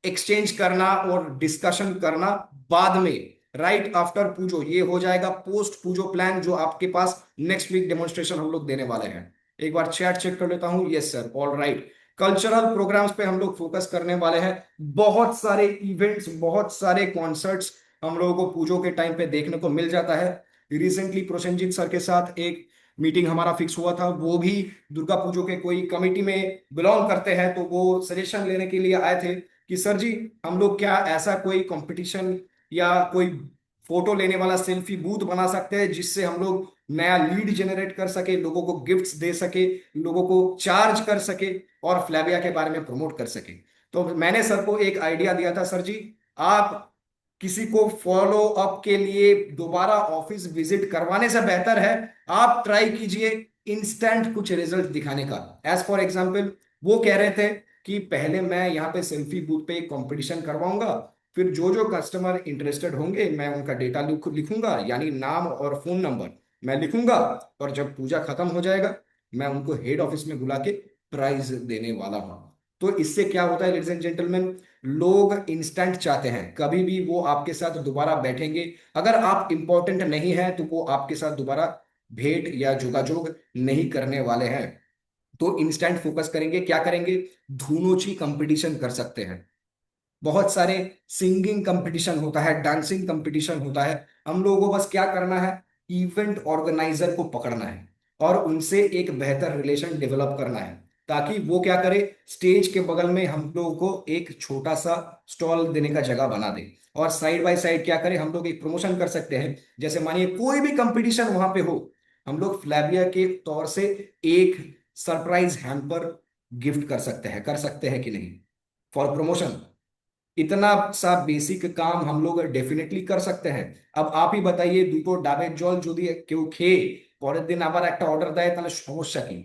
एक्सचेंज करना और डिस्कशन करना बाद में, राइट आफ्टर पूजो, ये हो जाएगा पोस्ट पूजो प्लान जो आपके पास नेक्स्ट वीक डेमोन्स्ट्रेशन हम लोग देने वाले हैं। एक बार चैट चेक कर लेता हूं, yes sir, all right. Cultural programmes पे हम लोग फोकस करने वाले हैं, बहुत सारे इवेंट्स, बहुत सारे कॉन्सर्ट्स हम लोगों को पूजो के टाइम पे देखने को मिल जाता है। रिसेंटली प्रोसेनजीत सर के साथ एक मीटिंग हमारा फिक्स हुआ था, वो भी दुर्गा पूजो के कोई कमेटी में बिलोंग करते हैं, तो वो सजेशन लेने के लिए आए थे कि सर जी हम लोग क्या ऐसा कोई कंपटीशन या कोई फोटो लेने वाला सेल्फी बूथ बना सकते हैं जिससे हम लोग नया लीड जनरेट कर सके, लोगों को गिफ्ट्स दे सके, लोगों को चार्ज कर सके और फ्लैविया के बारे में प्रमोट कर सके। तो मैंने सर को एक आइडिया दिया था, सर जी आप किसी को फॉलो अप के लिए दोबारा ऑफिस विजिट करवाने से बेहतर है आप ट्राई कीजिए इंस्टेंट कुछ रिजल्ट दिखाने का। एज फॉर एग्जाम्पल वो कह रहे थे कि पहले मैं यहाँ पे सेल्फी बूथ पे कंपटीशन करवाऊंगा, फिर जो जो कस्टमर इंटरेस्टेड होंगे मैं उनका डेटा लिखूंगा, यानी नाम और फोन नंबर मैं लिखूंगा, और जब पूजा खत्म हो जाएगा मैं उनको हेड ऑफिस में बुला के प्राइज देने वाला हूं। तो इससे क्या होता है लेडीज एंड जेंटलमैन, लोग इंस्टेंट चाहते हैं, कभी भी वो आपके साथ दोबारा बैठेंगे। अगर आप इंपॉर्टेंट नहीं है तो वो आपके साथ दोबारा भेंट या जोगाजोग नहीं करने वाले हैं। तो इंस्टेंट फोकस करेंगे, क्या करेंगे, धूनोची कंपटीशन कर सकते हैं, बहुत सारे सिंगिंग कंपटीशन होता है, डांसिंग कंपटीशन होता है। हम लोगों को बस क्या करना है, इवेंट ऑर्गेनाइजर को पकड़ना है और उनसे एक बेहतर रिलेशन डेवलप करना है, ताकि वो क्या करे, स्टेज के बगल में हम लोगों को एक छोटा सा स्टॉल देने का जगह बना दे, और साइड बाय साइड क्या करें, हम लोग एक प्रमोशन कर सकते हैं। जैसे मानिए कोई भी कंपटीशन वहां पे हो, हम लोग फ्लैविया के तौर से एक सरप्राइज हैम्पर गिफ्ट कर सकते हैं कि नहीं, फॉर प्रमोशन। इतना सा बेसिक काम हम लोग डेफिनेटली कर सकते हैं। अब आप ही बताइए, দুটো ডাবের জল যদি কেউ খেয়ে পরের দিন আবার একটা অর্ডার দেয় তাহলে সমস্যা কি?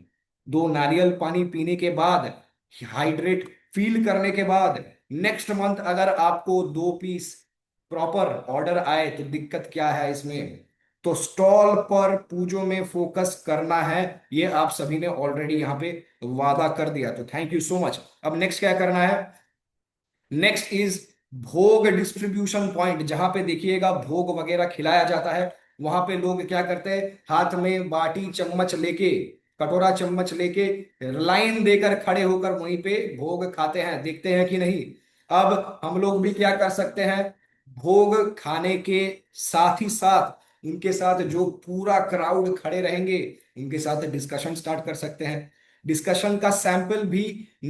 2 नारियल पानी पीने के बाद, हाइड्रेट फील करने के बाद, नेक्स्ट मंथ अगर आपको 2 पीस प्रॉपर ऑर्डर आए तो दिक्कत क्या है इसमें? तो स्टॉल पर पूजो में फोकस करना है, ये आप सभी ने ऑलरेडी यहाँ पे वादा कर दिया, तो थैंक यू सो मच। अब नेक्स्ट क्या करना है, नेक्स्ट इज भोग डिस्ट्रीब्यूशन पॉइंट। जहां पे देखिएगा भोग वगैरह खिलाया जाता है, वहां पे लोग क्या करते हैं, हाथ में बाटी चम्मच लेके, कटोरा चम्मच लेके लाइन देकर खड़े होकर वहीं पे भोग खाते हैं, देखते हैं कि नहीं। अब हम लोग भी क्या कर सकते हैं, भोग खाने के साथ ही साथ उनके साथ जो पूरा क्राउड खड़े रहेंगे उनके साथ डिस्कशन स्टार्ट कर सकते हैं। डिस्कशन का सैंपल भी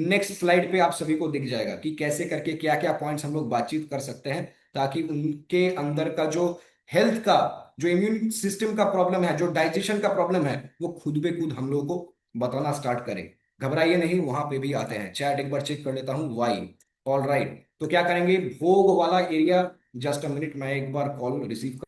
नेक्स्ट स्लाइड पे आप सभी को दिख जाएगा कि कैसे करके क्या क्या पॉइंट्स हम लोग बातचीत कर सकते हैं, ताकि उनके अंदर का जो हेल्थ का, जो इम्यून सिस्टम का प्रॉब्लम है, जो डाइजेशन का प्रॉब्लम है, वो खुद बे खुद हम लोगों को बताना स्टार्ट करें। घबराइए नहीं, वहां पे भी आते हैं। चैट एक बार चेक कर लेता हूँ, वाई, ऑल राइट। तो क्या करेंगे, भोग वाला एरिया, जस्ट अ मिनट, मैं एक बार call receive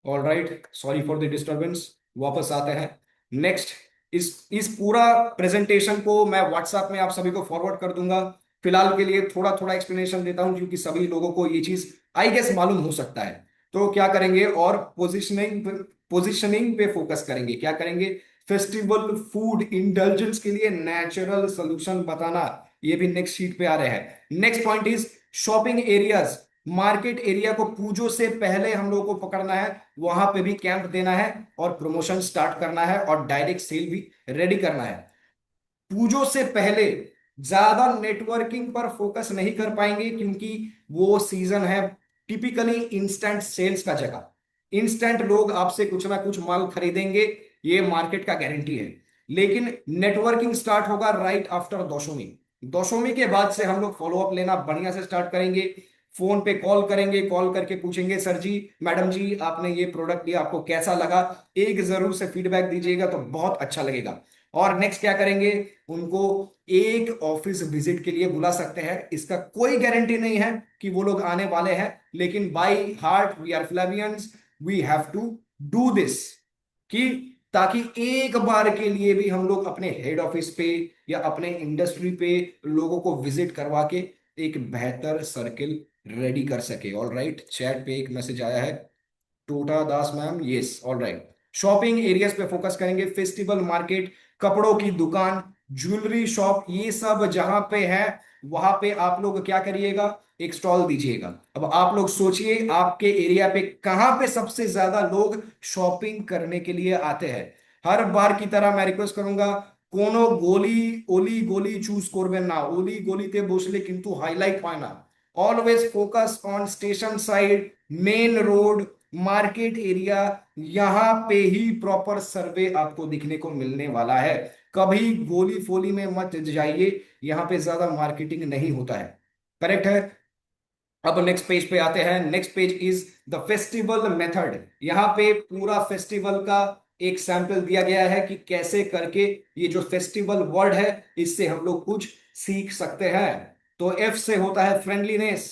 all right, sorry for the disturbance, वापस आते हैं। नेक्स्ट, इस पूरा प्रेजेंटेशन को मैं व्हाट्सएप में आप सभी को फॉरवर्ड कर दूंगा। फिलहाल के लिए थोड़ा थोड़ा एक्सप्लेनेशन देता हूं क्योंकि सभी लोगों को ये चीज आई गेस मालूम हो सकता है। तो क्या करेंगे, और पोजिशनिंग पे फोकस करेंगे। क्या करेंगे, फेस्टिवल फूड इंडल्जेंस के लिए नेचुरल सोल्यूशन बताना, ये भी नेक्स्ट शीट पे आ रहे हैं। Next point is shopping areas, market area को पूजों से पहले हम लोगों को पकड़ना है, वहां पे भी कैंप देना है और प्रमोशन स्टार्ट करना है और डायरेक्ट सेल भी रेडी करना है। पूजों से पहले ज्यादा नेटवर्किंग पर फोकस नहीं कर पाएंगे क्योंकि वो सीजन है टिपिकली इंस्टेंट सेल्स का जगह। इंस्टेंट लोग आपसे कुछ ना कुछ माल खरीदेंगे, ये मार्केट का गारंटी है। लेकिन नेटवर्किंग स्टार्ट होगा राइट आफ्टर दशमी। दशमी के बाद से हम लोग फॉलोअप लेना बढ़िया से स्टार्ट करेंगे। फोन पे कॉल करेंगे, कॉल करके पूछेंगे सर जी, मैडम जी, आपने ये प्रोडक्ट लिया, आपको कैसा लगा, एक जरूर से फीडबैक दीजिएगा तो बहुत अच्छा लगेगा। और नेक्स्ट क्या करेंगे, उनको एक ऑफिस विजिट के लिए बुला सकते हैं। इसका कोई गारंटी नहीं है कि वो लोग आने वाले हैं, लेकिन by heart we are Flavians, we have to do this, कि ताकि एक बार के लिए भी हम लोग अपने हेड ऑफिस पे या अपने इंडस्ट्री पे लोगों को विजिट करवा के एक बेहतर सर्किल रेडी कर सके। ऑल राइट, चैट पे एक मैसेज आया है, Tota Das ma'am, yes, all right. Shopping areas पे फोकस करेंगे, फेस्टिवल मार्केट, कपड़ों की दुकान, ज्वेलरी शॉप, ये सब जहां पे है वहां पे आप लोग क्या करिएगा, एक स्टॉल दीजिएगा। अब आप लोग सोचिए आपके एरिया पे कहां पे सबसे ज्यादा लोग शॉपिंग करने के लिए आते हैं। हर बार की तरह मैं रिक्वेस्ट करूंगा, কোনো গলি অলি গলি চুজ করবেন না, অলি গলিতে বসলে কিন্তু হাইলাইট হয় না। Always focus on station side, main road, market area, यहां पे ही प्रॉपर सर्वे आपको दिखने को मिलने वाला है। कभी गोली फोली में मत जाइए, यहाँ पे ज्यादा मार्केटिंग नहीं होता है। करेक्ट है। अब नेक्स्ट पेज पे आते हैं। Next page is the festival method. यहाँ पे पूरा फेस्टिवल का एक सैंपल दिया गया है कि कैसे करके ये जो फेस्टिवल वर्ड है इससे हम लोग कुछ सीख सकते हैं। तो एफ से होता है फ्रेंडलीनेस,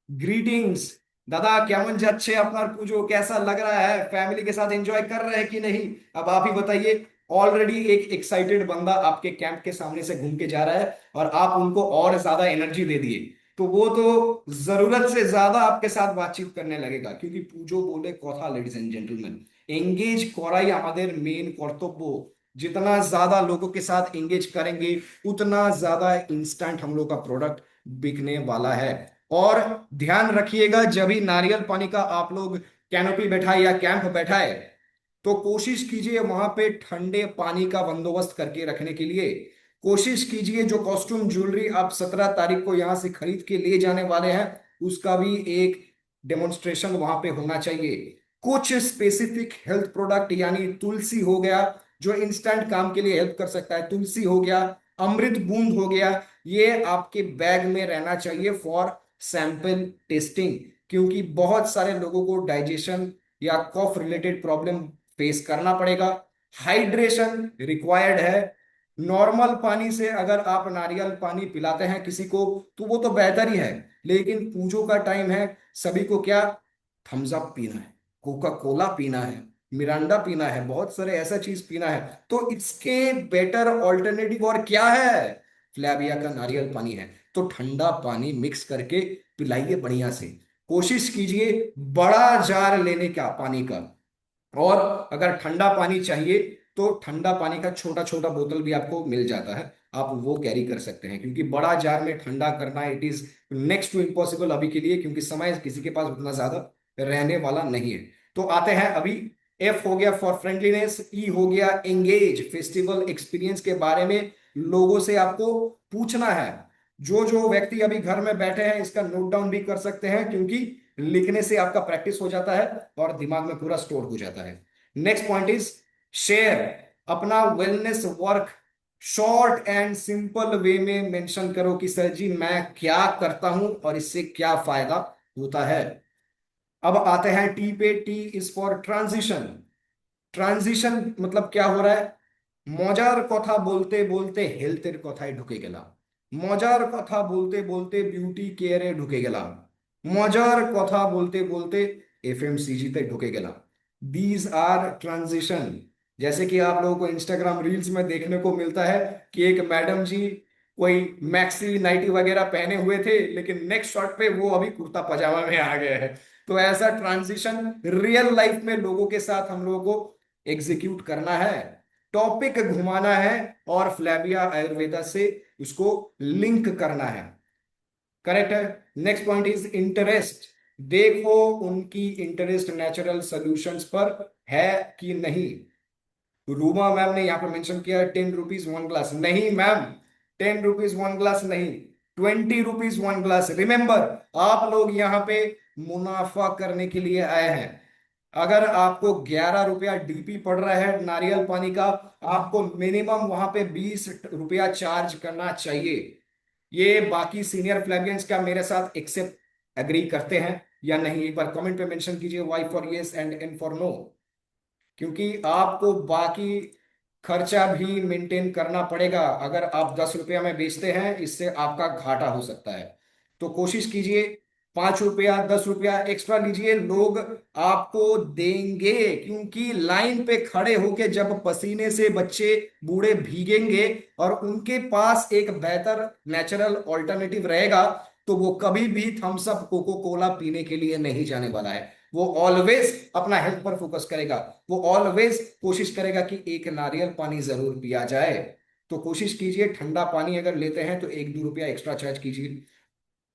ग्रीटिंग्स, दादा केमन जाच्छे আপনার পুজো, कैसा लग रहा है, फैमिली के साथ एंजॉय कर रहे हैं कि नहीं, अब आप ही बताइए। ऑलरेडी एक एक्साइटेड बंदा आपके कैंप के सामने से घूम के जा रहा है और आप उनको और ज्यादा एनर्जी दे दिए तो वो तो जरूरत से ज्यादा आपके साथ बातचीत करने लगेगा, क्योंकि पूजो बोले कथा, लेडीज एंड जेंटलमैन, एंगेज कराई हमारे मेन कर्तव्य। जितना ज्यादा लोगों के साथ एंगेज करेंगे उतना ज्यादा इंस्टेंट हम लोग का प्रोडक्ट बिकने वाला है। और ध्यान रखिएगा, जब भी नारियल पानी का आप लोग कैनोपी बैठाए या कैंप बैठाए तो कोशिश कीजिए वहां पे ठंडे पानी का बंदोबस्त करके रखने के लिए। कोशिश कीजिए जो कॉस्ट्यूम ज्वेलरी आप 17 तारीख को यहां से खरीद के लिए जाने वाले हैं उसका भी एक डेमोन्स्ट्रेशन वहां पे होना चाहिए। कुछ स्पेसिफिक हेल्थ प्रोडक्ट यानी तुलसी हो गया जो इंस्टेंट काम के लिए हेल्प कर सकता है, तुलसी हो गया, अमृत बूंद हो गया, ये आपके बैग में रहना चाहिए फॉर सैंपल टेस्टिंग, क्योंकि बहुत सारे लोगों को डाइजेशन या कॉफ रिलेटेड प्रॉब्लम फेस करना पड़ेगा। हाइड्रेशन रिक्वायर्ड है। नॉर्मल पानी से अगर आप नारियल पानी पिलाते हैं किसी को तो वो तो बेहतर ही है, लेकिन पूजो का टाइम है, सभी को क्या थम्स अप पीना है, कोका कोला पीना है, मिरांडा पीना है, बहुत सारे ऐसा चीज पीना है, तो इसके बेटर ऑल्टरनेटिव और क्या है, फ्लैविया का नारियल पानी है। तो ठंडा पानी मिक्स करके पिलाइए बढ़िया से। कोशिश कीजिए बड़ा जार लेने का पानी का, और अगर ठंडा पानी चाहिए तो ठंडा पानी का छोटा छोटा बोतल भी आपको मिल जाता है, आप वो कैरी कर सकते हैं, क्योंकि बड़ा जार में ठंडा करना it is next to impossible अभी के लिए, क्योंकि समय किसी के पास उतना ज्यादा रहने वाला नहीं है। तो आते हैं अभी, एफ हो गया फॉर फ्रेंडलीनेस, ई हो गया एंगेज, फेस्टिवल एक्सपीरियंस के बारे में लोगों से आपको पूछना है। जो जो व्यक्ति अभी घर में बैठे हैं इसका नोट डाउन भी कर सकते हैं, क्योंकि लिखने से आपका प्रैक्टिस हो जाता है और दिमाग में पूरा स्टोर हो जाता है। नेक्स्ट पॉइंट इज शेयर अपना wellness work, short and simple way में मेंशन करो कि सर जी मैं क्या करता हूं और इससे क्या फायदा होता है। अब आते हैं टी पे, T is for transition. Transition मतलब क्या हो रहा है, মজার কথা বলতে বলতে হেলথের কথায় ঢুকে গেলাম, মজার কথা বলতে বলতে বিউটি কেয়ারে ঢুকে গেলাম, মজার কথা বলতে বলতে এফএমসিজি তে ঢুকে গেলাম। These are transition. जैसे कि आप लोगों को इंस्टाग्राम रील्स में देखने को मिलता है कि एक मैडम जी कोई मैक्सी नाइटी वगैरह पहने हुए थे, लेकिन नेक्स्ट शॉट पे वो अभी कुर्ता पजामा में आ गए हैं। तो ऐसा ट्रांजिशन रियल लाइफ में लोगों के साथ हम लोगों को एग्जीक्यूट करना है, टॉपिक घुमाना है और फ्लैविया आयुर्वेदा से उसको लिंक करना है। करेक्ट है। Next point is interest. देखो उनकी इंटरेस्ट नेचुरल सॉल्यूशंस पर है कि नहीं। रूमा मैम ने यहाँ पर मेंशन किया 10 रुपीज 1 ग्लास। नहीं मैम, 10 रुपीज 1 ग्लास नहीं, 20 रुपीज 1 ग्लास। रिमेंबर, आप लोग यहाँ पे मुनाफा करने के लिए आए हैं। अगर आपको 11 रुपया डीपी पड़ रहा है नारियल पानी का, आपको मिनिमम वहां पे 20 रुपया चार्ज करना चाहिए। ये बाकी सीनियर फ्लैवियंस क्या मेरे साथ एक्सेप्ट एग्री करते हैं या नहीं? एक बार कमेंट पे मेंशन कीजिए Y for yes and N for no. क्योंकि आपको बाकी खर्चा भी मेंटेन करना पड़ेगा। अगर आप 10 रुपया में बेचते हैं, इससे आपका घाटा हो सकता है। तो कोशिश कीजिए 5 रुपया 10 रुपया एक्स्ट्रा लीजिए, लोग आपको देंगे। क्योंकि लाइन पे खड़े होके जब पसीने से बच्चे बूढ़े भीगेंगे और उनके पास एक बेहतर नेचुरल ऑल्टरनेटिव रहेगा, तो वो कभी भी थम्स अप कोको कोला पीने के लिए नहीं जाने वाला है। वो ऑलवेज अपना हेल्थ पर फोकस करेगा। वो ऑलवेज कोशिश करेगा कि एक नारियल पानी जरूर पिया जाए। तो कोशिश कीजिए ठंडा पानी अगर लेते हैं तो 1-2 रुपया एक्स्ट्रा चार्ज कीजिए।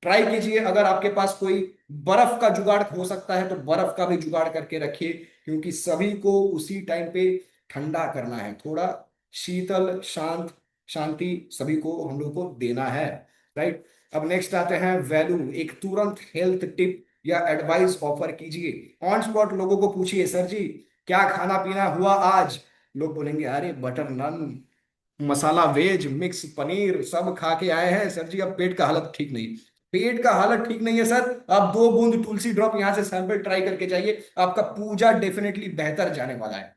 ट्राई कीजिए अगर आपके पास कोई बर्फ का जुगाड़ हो सकता है तो बर्फ का भी जुगाड़ करके रखिए, क्योंकि सभी को उसी टाइम पे ठंडा करना है। थोड़ा शीतल शांत शांति सभी को हम लोग को देना है। राइट। अब नेक्स्ट आते हैं वैल्यू। एक तुरंत हेल्थ टिप या एडवाइस ऑफर कीजिए। ऑन स्पॉट लोगों को पूछिए, सर जी क्या खाना पीना हुआ आज? लोग बोलेंगे अरे बटर नान, मसाला वेज, मिक्स पनीर सब खा के आए हैं सर जी, अब पेट का हालत ठीक नहीं। पेट का हालत ठीक नहीं है सर, आप 2 बूंद तुलसी ड्रॉप यहां से सैंपल ट्राई करके जाइए, आपका पूजा डेफिनेटली बेहतर जाने वाला है।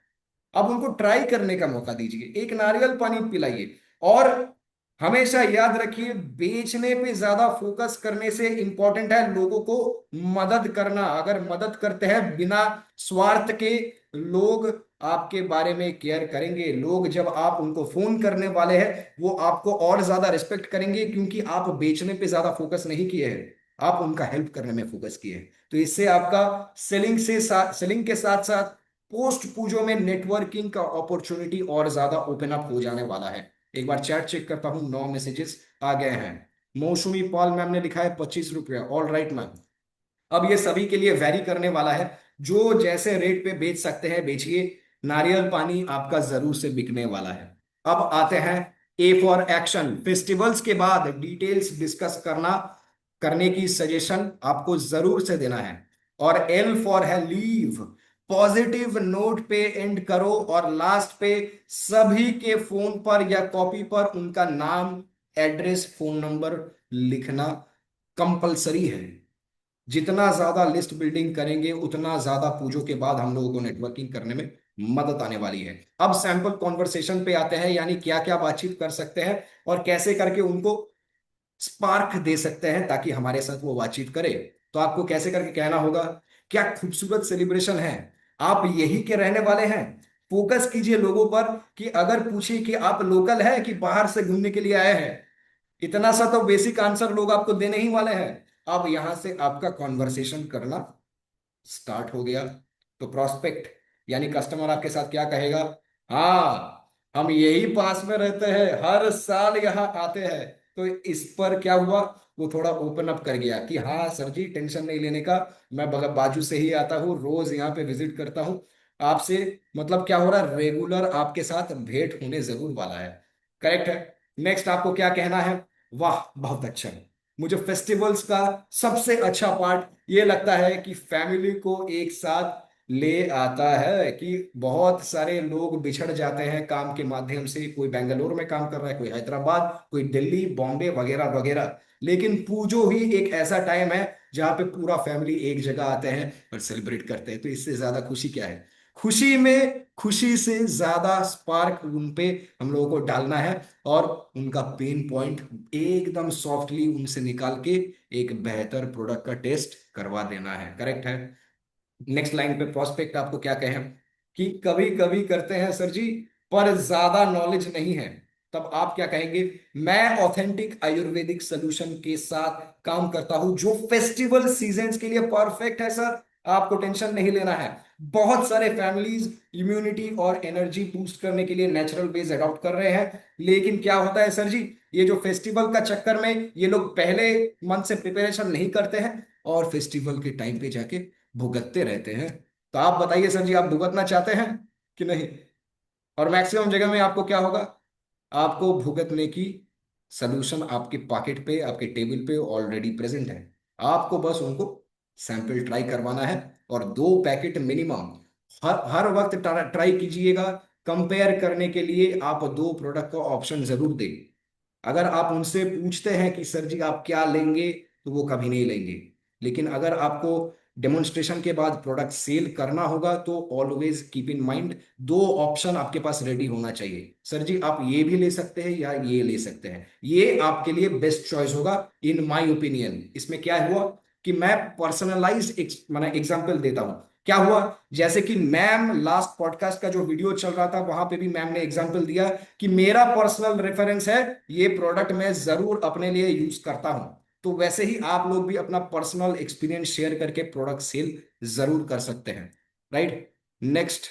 अब उनको ट्राई करने का मौका दीजिए, एक नारियल पानी पिलाइए। और हमेशा याद रखिए, बेचने पे ज्यादा फोकस करने से इंपॉर्टेंट है लोगों को मदद करना। अगर मदद करते हैं बिना स्वार्थ के, लोग आपके बारे में केयर करेंगे। लोग जब आप उनको फोन करने वाले हैं, वो आपको और ज्यादा रिस्पेक्ट करेंगे, क्योंकि आप बेचने पे ज्यादा फोकस नहीं किए हैं, आप उनका हेल्प करने में फोकस किए हैं। तो इससे आपका सेलिंग के साथ साथ पोस्ट पूजो में नेटवर्किंग का अपॉर्चुनिटी और ज्यादा ओपन अप हो जाने वाला है। एक बार चैट चेक करता हूं, 9 मैसेजेस आ गए हैं। मौसमी पॉल मैम ने लिखा है 25 रुपया। All right ma'am. अब ये सभी के लिए वेरी करने वाला है, जो जैसे रेट पे बेच सकते हैं बेचिए। नारियल पानी आपका जरूर से बिकने वाला है। अब आते हैं ए फॉर एक्शन। फेस्टिवल्स के बाद डिटेल्स डिस्कस करने की सजेशन आपको जरूर से देना है। और एल फॉर है लीव। पॉजिटिव नोट पे एंड करो और लास्ट पे सभी के फोन पर या कॉपी पर उनका नाम, एड्रेस, फोन नंबर लिखना कंपलसरी है। जितना ज्यादा लिस्ट बिल्डिंग करेंगे, उतना ज्यादा पूजों के बाद हम लोगों को नेटवर्किंग करने में मदद आने वाली है। अब सैंपल कॉन्वर्सेशन पे आते हैं, यानी क्या क्या बातचीत कर सकते हैं और कैसे करके उनको स्पार्क दे सकते हैं ताकि हमारे साथ वो बातचीत करे। तो आपको कैसे करके कहना होगा, क्या खूबसूरत सेलिब्रेशन है, आप यही के रहने वाले हैं। फोकस कीजिए लोगों पर कि अगर पूछे कि आप लोकल है कि बाहर से घूमने के लिए आए हैं, इतना सा तो बेसिक आंसर लोग आपको देने ही वाले हैं। अब यहां से आपका कॉन्वर्सेशन करना स्टार्ट हो गया, तो प्रोस्पेक्ट यानी कस्टमर आपके साथ क्या कहेगा? हाँ, हम यही पास में रहते हैं, हर साल यहाँ आते हैं। तो इस पर क्या हुआ, वो थोड़ा ओपन अप कर गया कि हाँ सर जी टेंशन नहीं लेने का, मैं बाजू से ही आता हूँ, रोज यहाँ पे विजिट करता हूँ आपसे। मतलब क्या हो रहा है, रेगुलर आपके साथ भेंट होने जरूर वाला है। करेक्ट है। नेक्स्ट आपको क्या कहना है? वाह बहुत अच्छा है। मुझे फेस्टिवल्स का सबसे अच्छा पार्ट ये लगता है कि फैमिली को एक साथ ले आता है। कि बहुत सारे लोग बिछड़ जाते हैं काम के माध्यम से, कोई बेंगलोर में काम कर रहा है, कोई हैदराबाद, कोई दिल्ली, बॉम्बे वगैरह वगैरह, लेकिन पूजो ही एक ऐसा टाइम है जहाँ पे पूरा फैमिली एक जगह आते हैं और सेलिब्रेट करते हैं। तो इससे ज्यादा खुशी क्या है? खुशी में खुशी से ज्यादा स्पार्क उन पे हम लोगों को डालना है और उनका पेन पॉइंट एकदम सॉफ्टली उनसे निकाल के एक बेहतर प्रोडक्ट का टेस्ट करवा देना है। करेक्ट है। नेक्स्ट लाइन पे प्रोस्पेक्ट आपको क्या कहें कि कभी कभी करते हैं सर जी पर ज्यादा नॉलेज नहीं है, तब आप क्या कहेंगे? मैं ऑथेंटिक आयुर्वेदिक सोल्यूशन के साथ काम करता हूं जो फेस्टिवल सीजन्स के लिए परफेक्ट है सर। आपको टेंशन नहीं लेना है। बहुत सारे फैमिलीज इम्यूनिटी और एनर्जी बूस्ट करने के लिए नेचुरल वेज अडॉप्ट कर रहे हैं, लेकिन क्या होता है सर जी, ये जो फेस्टिवल का चक्कर में ये लोग पहले मंथ से प्रिपरेशन नहीं करते हैं और फेस्टिवल के टाइम पे जाके भुगतते रहते हैं। तो आप बताइए सर जी, आप भुगतना चाहते हैं कि नहीं? और मैक्सिमम जगह में आपको क्या होगा, आपको भुगतने की सलूशन आपके पॉकेट पे, आपके टेबल पे ऑलरेडी प्रेजेंट है। आपको बस उनको सैंपल ट्राई करवाना है और 2 पैकेट मिनिमम हर वक्त ट्राई कीजिएगा। कंपेयर करने के लिए आप 2 प्रोडक्ट का ऑप्शन जरूर दें। अगर आप उनसे पूछते हैं कि सर जी आप क्या लेंगे, तो वो कभी नहीं लेंगे। लेकिन अगर आपको डेमोन्स्ट्रेशन के बाद प्रोडक्ट सेल करना होगा तो always keep in mind 2 option आपके पास रेडी होना चाहिए। सर जी आप ये भी ले सकते हैं या ये ले सकते हैं, ये आपके लिए बेस्ट चॉइस होगा इन माय ओपिनियन। इसमें क्या हुआ कि मैं पर्सनलाइज्ड मैंने एग्जांपल देता हूं। क्या हुआ, जैसे कि मैम लास्ट पॉडकास्ट का जो वीडियो चल रहा था वहां पे भी मैम ने एग्जांपल दिया कि मेरा पर्सनल रेफरेंस है, ये प्रोडक्ट मैं जरूर अपने लिए यूज करता हूं। तो वैसे ही आप लोग भी अपना पर्सनल एक्सपीरियंस शेयर करके प्रोडक्ट सेल जरूर कर सकते हैं, राइट। नेक्स्ट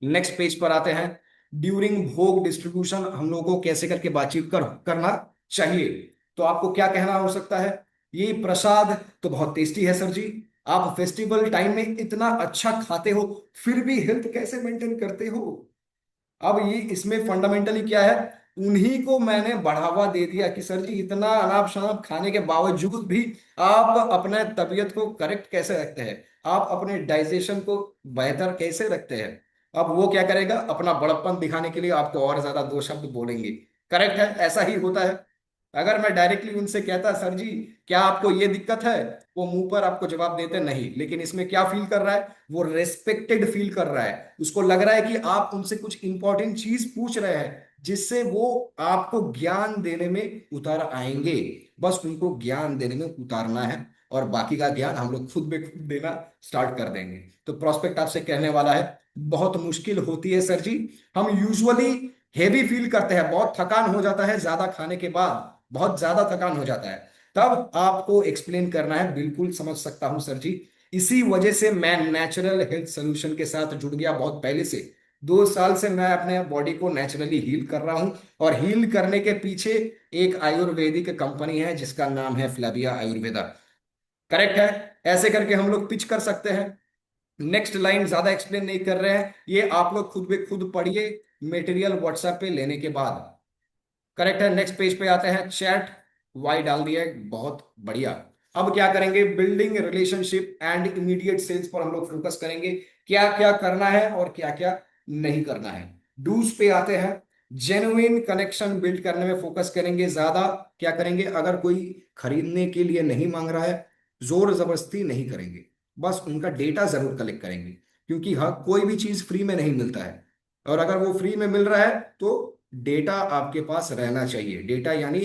नेक्स्ट पेज पर आते हैं। ड्यूरिंग भोग डिस्ट्रीब्यूशन हम लोगों को कैसे करके बातचीत करना चाहिए। तो आपको क्या कहना हो सकता है, ये प्रसाद तो बहुत टेस्टी है सर जी, आप फेस्टिवल टाइम में इतना अच्छा खाते हो फिर भी हेल्थ कैसे मेंटेन करते हो? अब ये इसमें फंडामेंटली क्या है, उन्हीं को मैंने बढ़ावा दे दिया कि सर जी इतना अनाप शनाप खाने के बावजूद भी आप अपने तबीयत को करेक्ट कैसे रखते हैं, आप अपने डाइजेशन को बेहतर कैसे रखते हैं। अब वो क्या करेगा, अपना बड़प्पन दिखाने के लिए आपको और ज्यादा 2 शब्द बोलेंगे। करेक्ट है, ऐसा ही होता है। अगर मैं डायरेक्टली उनसे कहता सर जी क्या आपको ये दिक्कत है, वो मुंह पर आपको जवाब देते नहीं, लेकिन इसमें क्या फील कर रहा है, वो रेस्पेक्टेड फील कर रहा है। उसको लग रहा है कि आप उनसे कुछ इंपॉर्टेंट चीज पूछ रहे हैं जिससे वो आपको ज्ञान देने में उतर आएंगे। बस उनको ज्ञान देने में उतारना है और बाकी का ज्ञान हम लोग खुद में खुद देना स्टार्ट कर देंगे। तो प्रोस्पेक्ट आपसे कहने वाला है बहुत मुश्किल होती है सर जी, हम यूजुअली हेवी फील करते हैं, बहुत थकान हो जाता है ज्यादा खाने के बाद, बहुत ज्यादा थकान हो जाता है, तब आपको एक्सप्लेन करना है। बिल्कुल समझ सकता हूं सर जी, इसी वजह से मैं नेचुरल हेल्थ सोल्यूशन के साथ जुड़ गया बहुत पहले से। 2 साल से मैं अपने बॉडी को नेचुरली हील कर रहा हूं और हील करने के पीछे एक आयुर्वेदिक कंपनी है जिसका नाम है फ्लैविया आयुर्वेदा। करेक्ट है, ऐसे करके हम लोग पिच कर सकते हैं। नेक्स्ट लाइन ज्यादा एक्सप्लेन नहीं कर रहे हैं, ये आप लोग खुद भी खुद पढ़िए मटेरियल व्हाट्सएप पे लेने के बाद। करेक्ट है, नेक्स्ट पेज पे आते हैं। चैट वाई डाल दिया है, बहुत बढ़िया। अब क्या करेंगे, building relationship and immediate sales पर हम लोग फोकस करेंगे, क्या क्या करना है और क्या क्या नहीं करना है। डूज पे आते हैं, जेन्युइन कनेक्शन बिल्ड करने में फोकस करेंगे ज्यादा। क्या करेंगे, अगर कोई खरीदने के लिए नहीं मांग रहा है, जोर जबरदस्ती नहीं करेंगे, बस उनका डेटा जरूर कलेक्ट करेंगे, क्योंकि हाँ कोई भी चीज फ्री में नहीं मिलता है, और अगर वो फ्री में मिल रहा है तो डेटा आपके पास रहना चाहिए। डेटा यानी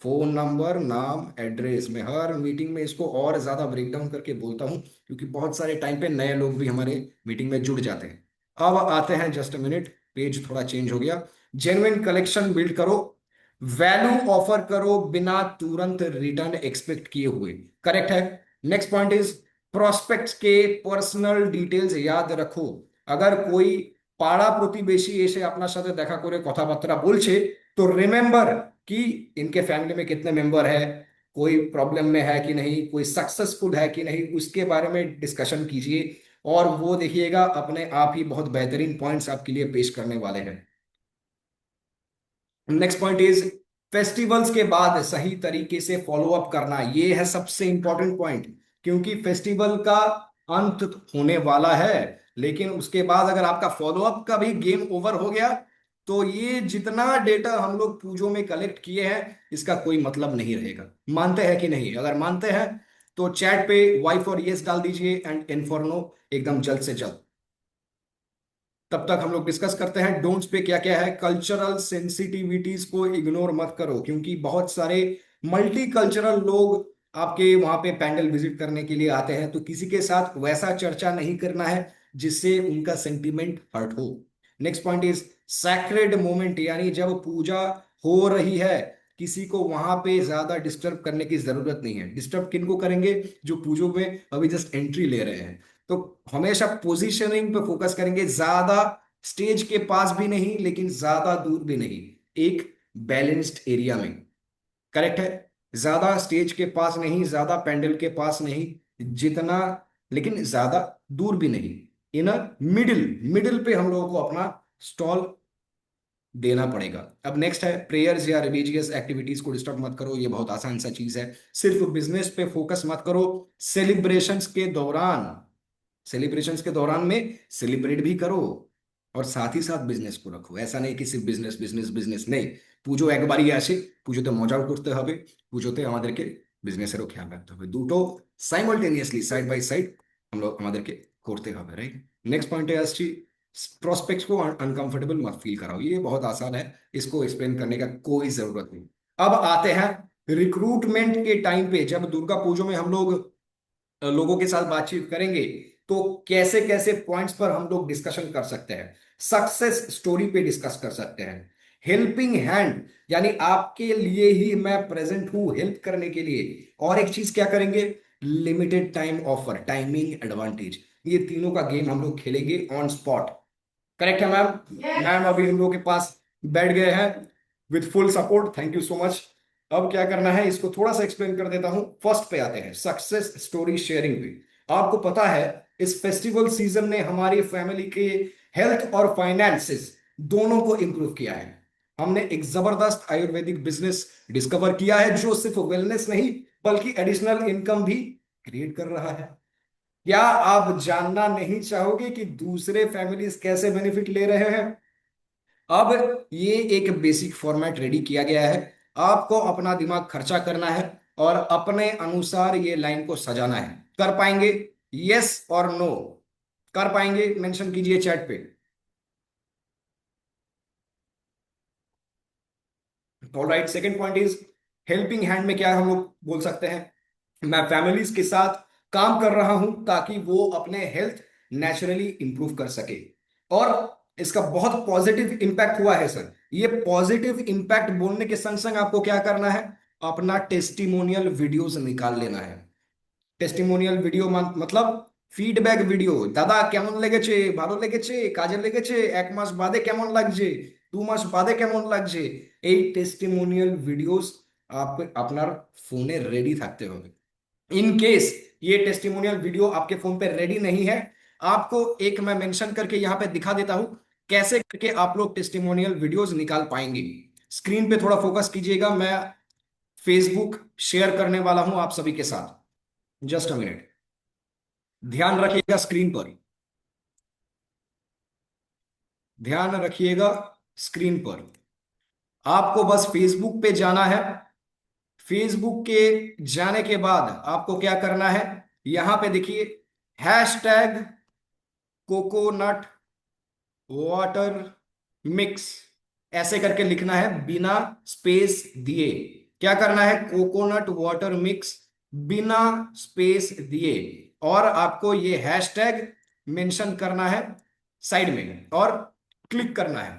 फोन नंबर, नाम, एड्रेस। मैं हर मीटिंग में इसको और ज्यादा ब्रेक डाउन करके बोलता हूं क्योंकि बहुत सारे टाइम पे नए लोग भी हमारे मीटिंग में जुड़ जाते हैं। अब आते हैं, जस्ट अ मिनट, पेज थोड़ा चेंज हो गया। जेन्युइन कलेक्शन बिल्ड करो, वैल्यू ऑफर करो बिना तुरंत रिटर्न एक्सपेक्ट किए हुए। करेक्ट है। नेक्स्ट पॉइंट इज प्रोस्पेक्ट्स के पर्सनल डिटेल्स याद रखो। अगर कोई পাড়া প্রতিবেশী এসে আপনার সাথে দেখা করে কথাবার্তা বলছে तो रिमेंबर कि इनके फैमिली में कितने मेंबर है, कोई प्रॉब्लम में है कि नहीं, कोई सक्सेसफुल है कि नहीं, उसके बारे में डिस्कशन कीजिए और वो देखिएगा अपने आप ही बहुत बेहतरीन पॉइंट्स आपके लिए पेश करने वाले हैं। नेक्स्ट पॉइंट इज फेस्टिवल्स के बाद सही तरीके से फॉलो अप करना, ये है सबसे इंपॉर्टेंट पॉइंट, क्योंकि फेस्टिवल का अंत होने वाला है, लेकिन उसके बाद अगर आपका फॉलो अप का भी गेम ओवर हो गया तो ये जितना डेटा हम लोग पूजों में कलेक्ट किए हैं इसका कोई मतलब नहीं रहेगा। मानते हैं कि नहीं? अगर मानते हैं तो चैट पे वाई फॉर यस डाल दीजिए एंड इन्फॉर्नो एकदम जल्द से जल्द। तब तक हम लोग डिस्कस करते हैं डोंट्स पे क्या क्या है। कल्चरल सेंसिटिविटीज को इग्नोर मत करो, क्योंकि बहुत सारे मल्टी कल्चरल लोग आपके वहां पे पैंडल विजिट करने के लिए आते हैं, तो किसी के साथ वैसा चर्चा नहीं करना है जिससे उनका सेंटिमेंट हर्ट हो। Next point is sacred moment, यानी जब पूजा हो रही है किसी को वहां पे ज्यादा डिस्टर्ब करने की जरूरत नहीं है। डिस्टर्ब किनको करेंगे? जो पूजो में अभी जस्ट एंट्री ले रहे हैं। तो हमेशा पोजीशनिंग पे फोकस करेंगे, ज्यादा स्टेज के पास भी नहीं लेकिन ज्यादा दूर भी नहीं, एक बैलेंस्ड एरिया में। करेक्ट है? ज्यादा स्टेज के पास नहीं, ज्यादा पैंडल के पास नहीं, जितना लेकिन ज्यादा दूर भी नहीं, इन मिडिल मिडिल पे हम लोगों को अपना स्टॉल देना पड़ेगा। अब नेक्स्ट है प्रेयर्स या रिलीजियस एक्टिविटीज को डिस्टर्ब मत करो, ये बहुत आसान सा चीज है। सिर्फ बिजनेस पे फोकस मत करो। सेलिब्रेशंस के दौरान में सेलिब्रेट भी करो और साथ ही साथ बिजनेस को रखो। ऐसा नहीं कि सिर्फ बिजनेस बिजनेस बिजनेस, नहीं। পুজো একবারই আসে, পুজোতে মজাও করতে হবে, পুজোতে আমাদেরকে বিজনেসেরও খেয়াল রাখতে হবে। দুটো সাইমালটেনিয়াসলি সাইড বাই সাইড আমাদেরকে করতে হবে, রাইট। नेक्स्ट पॉइंट है আসছি प्रॉस्पेक्ट्स को अनकंफर्टेबल मत फील कराओ। ये बहुत आसान है, इसको एक्सप्लेन करने का कोई जरूरत नहीं। अब आते हैं रिक्रूटमेंट के टाइम पे, जब दुर्गा पूजो में हम लोग लोगों के साथ बातचीत करेंगे तो कैसे कैसे पॉइंट्स पर हम लोग डिस्कशन कर सकते हैं। सक्सेस स्टोरी पे डिस्कस कर सकते हैं। हेल्पिंग हैंड, यानी आपके लिए ही मैं प्रेजेंट हूं हेल्प करने के लिए। और एक चीज क्या करेंगे? Limited time offer, timing advantage. ये तीनों का गेम हम लोग खेलेंगे ऑन स्पॉट। करेक्ट है मैम? मैम अभी हम लोग के पास बैठ गए हैं with full support, thank you so much. अब क्या करना है इसको थोड़ा सा एक्सप्लेन कर देता हूं। फर्स्ट पे आते हैं सक्सेस स्टोरी शेयरिंग पे। आपको पता है इस फेस्टिवल सीजन ने हमारी फैमिली के हेल्थ और फाइनेंसेस दोनों को इंप्रूव किया है। हमने एक जबरदस्त आयुर्वेदिक बिजनेस डिस्कवर किया है जो सिर्फ वेलनेस नहीं बल्कि एडिशनल इनकम भी क्रिएट कर रहा है। क्या आप जानना नहीं चाहोगे कि दूसरे फैमिलीज कैसे बेनिफिट ले रहे हैं? अब ये एक बेसिक फॉर्मेट रेडी किया गया है। आपको अपना दिमाग खर्चा करना है और अपने अनुसार ये लाइन को सजाना है। कर पाएंगे? यस और नो कर पाएंगे? मेंशन कीजिए चैट पे। Alright, second point is helping hand में क्या हम लोग बोल सकते हैं? मैं फैमिलीज के साथ काम कर रहा हूं ताकि वो अपने हेल्थ नेचुरली इंप्रूव कर सके और इसका बहुत पॉजिटिव इंपैक्ट हुआ है सर। ये पॉजिटिव इंपैक्ट बोलने के संग संग आपको क्या करना है? अपना टेस्टिमोनियल वीडियोस निकाल लेना है। टेस्टिमोनियल वीडियो मतलब ফিডব্যাক ভিডিও। দাদা কেমন লেগেছে, ভালো লেগেছে, কাজে লেগেছে, এক মাস বাদে কেমন লাগছে, 2 মাস বাদে কেমন লাগছে, এই টেস্টিমোনিয়াল ভিডিওস आप আপনার ফোনে রেডি থাকতে হবে। इन केस ये टेस्टिमोनियल वीडियो आपके फोन पे रेडी नहीं है, आपको एक मैं मेंशन करके यहां पे दिखा देता हूं कैसे करके आप लोग टेस्टिमोनियल वीडियोस निकाल पाएंगे। स्क्रीन पे थोड़ा फोकस कीजिएगा, मैं फेसबुक शेयर करने वाला हूं आप सभी के साथ। जस्ट अ मिनट, ध्यान रखिएगा स्क्रीन पर, ध्यान रखिएगा स्क्रीन पर। आपको बस फेसबुक पे जाना है। फेसबुक के जाने के बाद आपको क्या करना है? यहां पे देखिए हैशटैग कोकोनट वाटर मिक्स ऐसे करके लिखना है बिना स्पेस दिए। क्या करना है? कोकोनट वाटर मिक्स बिना स्पेस दिए और आपको ये हैशटैग मेंशन करना है साइड में और क्लिक करना है।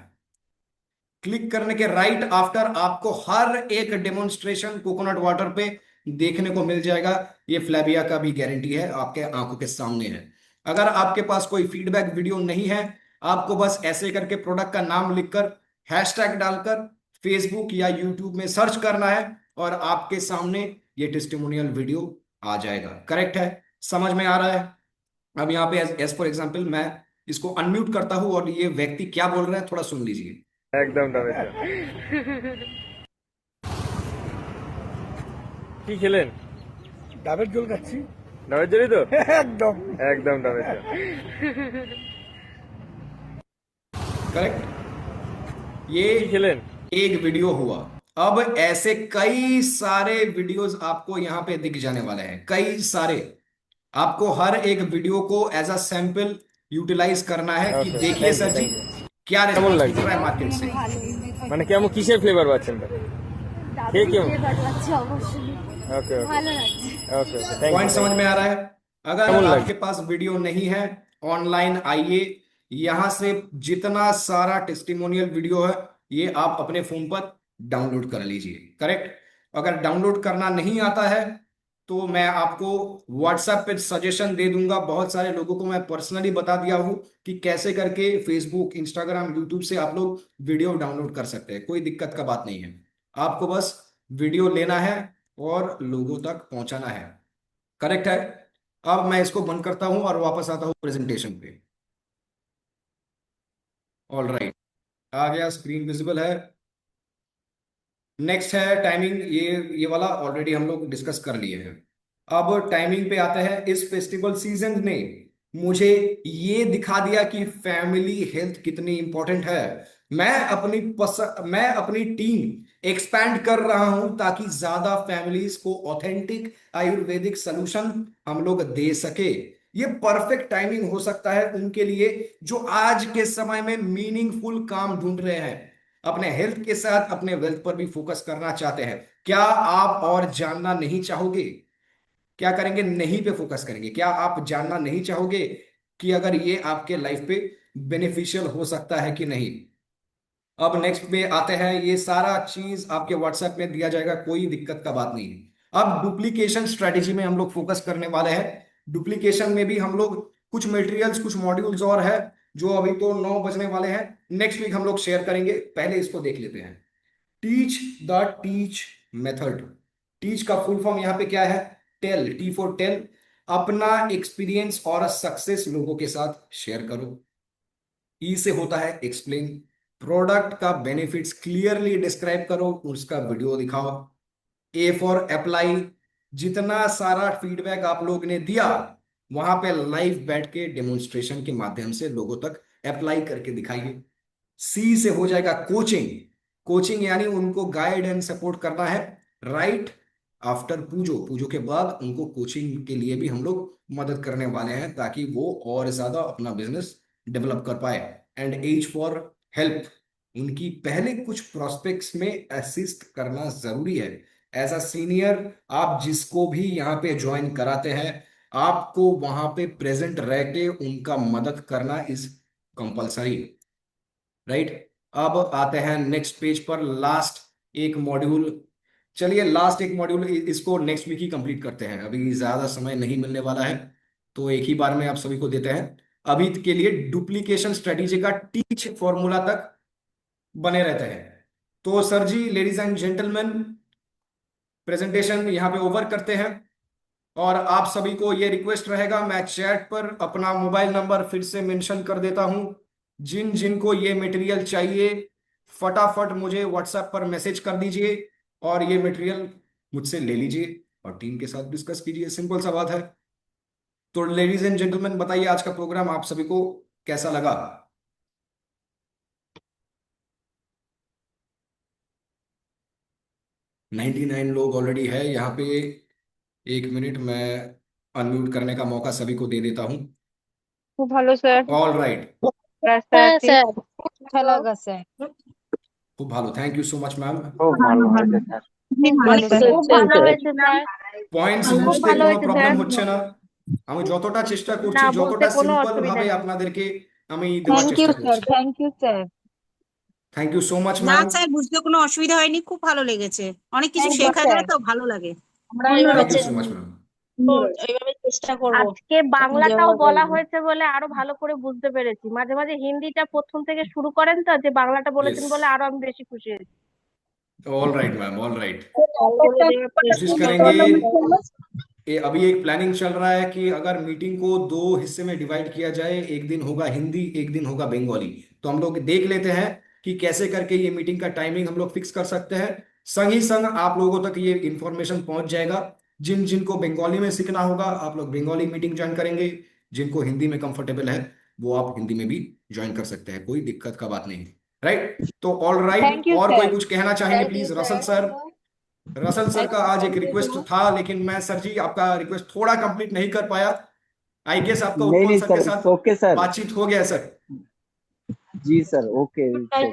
क्लिक करने के राइट आफ्टर आपको हर एक डेमोन्स्ट्रेशन कोकोनट वाटर पे देखने को मिल जाएगा। ये फ्लैबिया का भी गारंटी है, आपके आंखों के सामने है। अगर आपके पास कोई फीडबैक वीडियो नहीं है, आपको बस ऐसे करके प्रोडक्ट का नाम लिखकर हैशटैग डालकर फेसबुक या यूट्यूब में सर्च करना है और आपके सामने ये टेस्टिमोनियल वीडियो आ जाएगा। करेक्ट है? समझ में आ रहा है? अब यहाँ पे एज फॉर एग्जाम्पल मैं इसको अनम्यूट करता हूं और ये व्यक्ति क्या बोल रहे हैं थोड़ा सुन लीजिए। একদম ডাবে কি খেলেন? ডাবের জল খাচ্ছি। ডাবের জলই তো একদম একদম ডাবের জল। करेक्ट, ये কি খেলেন? एक वीडियो हुआ। अब ऐसे कई सारे वीडियोस आपको यहाँ पे दिख जाने वाले हैं, कई सारे। आपको हर एक वीडियो को एज अ सैंपल यूटिलाइज करना है कि देखिए सर जी क्या কেমন रिस्पॉन्स লাগছে? मिल रहा है मार्केट से। মানে কেমন কিসের ফ্লেভার পাচ্ছেন? খেয়ে কেমন? ভালো লাগছে অবশ্যই। Okay okay okay thank point you समझ में आ रहा है? अगर केमन आपके पास वीडियो नहीं है, ऑनलाइन आइए, यहां से जितना सारा टेस्टिमोनियल वीडियो है ये आप अपने फोन पर डाउनलोड कर लीजिए। करेक्ट? अगर डाउनलोड करना नहीं आता है तो मैं आपको व्हाट्सएप पे सजेशन दे दूंगा। बहुत सारे लोगों को मैं पर्सनली बता दिया हूं कि कैसे करके फेसबुक, इंस्टाग्राम, यूट्यूब से आप लोग वीडियो डाउनलोड कर सकते हैं। कोई दिक्कत का बात नहीं है, आपको बस वीडियो लेना है और लोगों तक पहुंचाना है। करेक्ट है? अब मैं इसको बंद करता हूं और वापस आता हूं प्रेजेंटेशन पे। ऑल राइट, आ गया, स्क्रीन विजिबल है। नेक्स्ट है टाइमिंग। ये वाला ऑलरेडी हम लोग डिस्कस कर लिए हैं। अब टाइमिंग पे आते हैं। इस फेस्टिवल सीजन ने मुझे ये दिखा दिया कि फैमिली हेल्थ कितनी इंपॉर्टेंट है। मैं अपनी टीम एक्सपैंड कर रहा हूं ताकि ज्यादा फैमिलीज को ऑथेंटिक आयुर्वेदिक सोल्यूशन हम लोग दे सके। ये परफेक्ट टाइमिंग हो सकता है उनके लिए जो आज के समय में मीनिंगफुल काम ढूंढ रहे हैं, अपने हेल्थ के साथ अपने वेल्थ पर भी फोकस करना चाहते हैं। क्या आप और जानना नहीं चाहोगे? क्या करेंगे? नहीं पे फोकस करेंगे। क्या आप जानना नहीं चाहोगे कि अगर ये आपके लाइफ पे बेनिफिशियल हो सकता है कि नहीं? अब नेक्स्ट पे आते हैं। ये सारा चीज आपके व्हाट्सएप में दिया जाएगा, कोई दिक्कत का बात नहीं है। अब डुप्लीकेशन स्ट्रेटेजी में हम लोग फोकस करने वाले हैं। डुप्लीकेशन में भी हम लोग कुछ मटेरियल्स, कुछ मॉड्यूल्स और है जो अभी तो 9 बजने वाले हैं, नेक्स्ट वीक हम लोग शेयर करेंगे। पहले इसको देख लेते हैं। Teach the teach method. Teach का फुल फॉर्म यहाँ पे क्या है? Tell, T for tell. अपना एक्सपीरियंस और सक्सेस लोगों के साथ शेयर करो। ई से होता है एक्सप्लेन। प्रोडक्ट का बेनिफिट्स क्लियरली डिस्क्राइब करो, उसका वीडियो दिखाओ। A for apply. जितना सारा फीडबैक आप लोग ने दिया वहां पे लाइव बैठ के डेमोन्स्ट्रेशन के माध्यम से लोगों तक अप्लाई करके दिखाइए। सी से हो जाएगा कोचिंग। कोचिंग यानी उनको गाइड एंड सपोर्ट करना है। राइट आफ्टर पूजो, पूजो के बाद उनको कोचिंग के लिए भी हम लोग मदद करने वाले हैं ताकि वो और ज्यादा अपना बिजनेस डेवलप कर पाए। And H for help. उनकी पहले कुछ प्रोस्पेक्ट्स में असिस्ट करना जरूरी है। एज अ सीनियर आप जिसको भी यहाँ पे ज्वाइन कराते हैं, आपको वहां पे प्रेजेंट रह के उनका मदद करना इज कंपलसरी। राइट? अब आते हैं नेक्स्ट पेज पर। लास्ट एक मॉड्यूल, चलिए लास्ट एक मॉड्यूल इसको नेक्स्ट वीक ही कंप्लीट करते हैं, अभी ज्यादा समय नहीं मिलने वाला है तो एक ही बार में आप सभी को देते हैं। अभी के लिए डुप्लीकेशन स्ट्रेटेजी का टीच फॉर्मूला तक बने रहते हैं। तो sir ji, ladies and gentleman, presentation यहाँ पे ओवर करते हैं और आप सभी को ये रिक्वेस्ट रहेगा, मैं चैट पर अपना मोबाइल नंबर फिर से मेंशन कर देता हूं। जिन जिन को ये मटेरियल चाहिए फटाफट मुझे व्हाट्सएप पर मैसेज कर दीजिए और ये मटेरियल मुझसे ले लीजिए और टीम के साथ डिस्कस कीजिए। सिंपल सा बात है। तो लेडीज एंड जेंटलमैन, बताइए आज का प्रोग्राम आप सभी को कैसा लगा? नाइन्टी 99 लोग ऑलरेडी है यहाँ पे। एक मिनट, मैं अनम्यूट करने का मौका सभी को दे देता हूँ। খুব ভালো স্যার ऑल राइट, রাস্তায় আছি अच्छा लगा सर खूब ভালো। Thank you so much ma'am. খুব ভালো হয়েছে স্যার পয়েন্টস খুব বুঝতে ভালো কোনো হয়েছে প্রবলেম স্যার হচ্ছে না। আমি যতটা চেষ্টা না করছি, বলতে যতটা কোনো সিম্পল অসুবিধা ভাবে নেই আপনাদেরকে আমি দেওয়ার থ্যাংক ইউ চেষ্টা স্যার করছি। Thank you sir thank you so much না ম্যাম। স্যার, বুঝতে কোনো অসুবিধা হয়নি, খুব ভালো লেগেছে, অনেক কিছু একদম শেখা স্যার যায় তো, ভালো লাগে। আমরা এইভাবে thank you so much ma'am. এইভাবে চেষ্টা করব আজকে বাংলাটাও যেভাবে বলা বলবো হয়েছে বলে আরো ভালো করে বুঝতে পেরেছি। মাঝে মাঝে হিন্দিটা প্রথম থেকে শুরু করেন তো, যে বাংলাটা বলেছেন यस, বলে আরো আমি বেশি খুশি হয়েছি। All right ma'am, all right. তারপরে দেওয়ার कोशिश চেষ্টা करेंगे। করব अभी एक प्लानिंग चल रहा है कि अगर मीटिंग को 2 हिस्से में डिवाइड किया जाए, एक दिन होगा हिंदी, एक दिन होगा बंगाली। तो हम लोग देख लेते हैं कि कैसे करके ये मीटिंग का टाइमिंग हम लोग फिक्स कर सकते हैं। संग ही संग आप लोगों तक ये इंफॉर्मेशन पहुंच जाएगा। जिन जिनको बंगाली में सीखना होगा आप लोग बंगाली मीटिंग ज्वाइन करेंगे, जिनको हिंदी में कंफर्टेबल है वो आप हिंदी में भी ज्वाइन कर सकते हैं, कोई दिक्कत का बात नहीं। राइट? तो ऑल राइट, थैंक यू और कोई सर। कुछ कहना चाहेंगे please? Russell sir, Russell sir का आज एक रिक्वेस्ट था लेकिन मैं सर जी आपका रिक्वेस्ट थोड़ा कंप्लीट नहीं कर पाया। आई गेस आपका नहीं उत्पल नहीं सर के सर, साथ ओके सर। बातचीत हो गया सर। जी sir, okay sir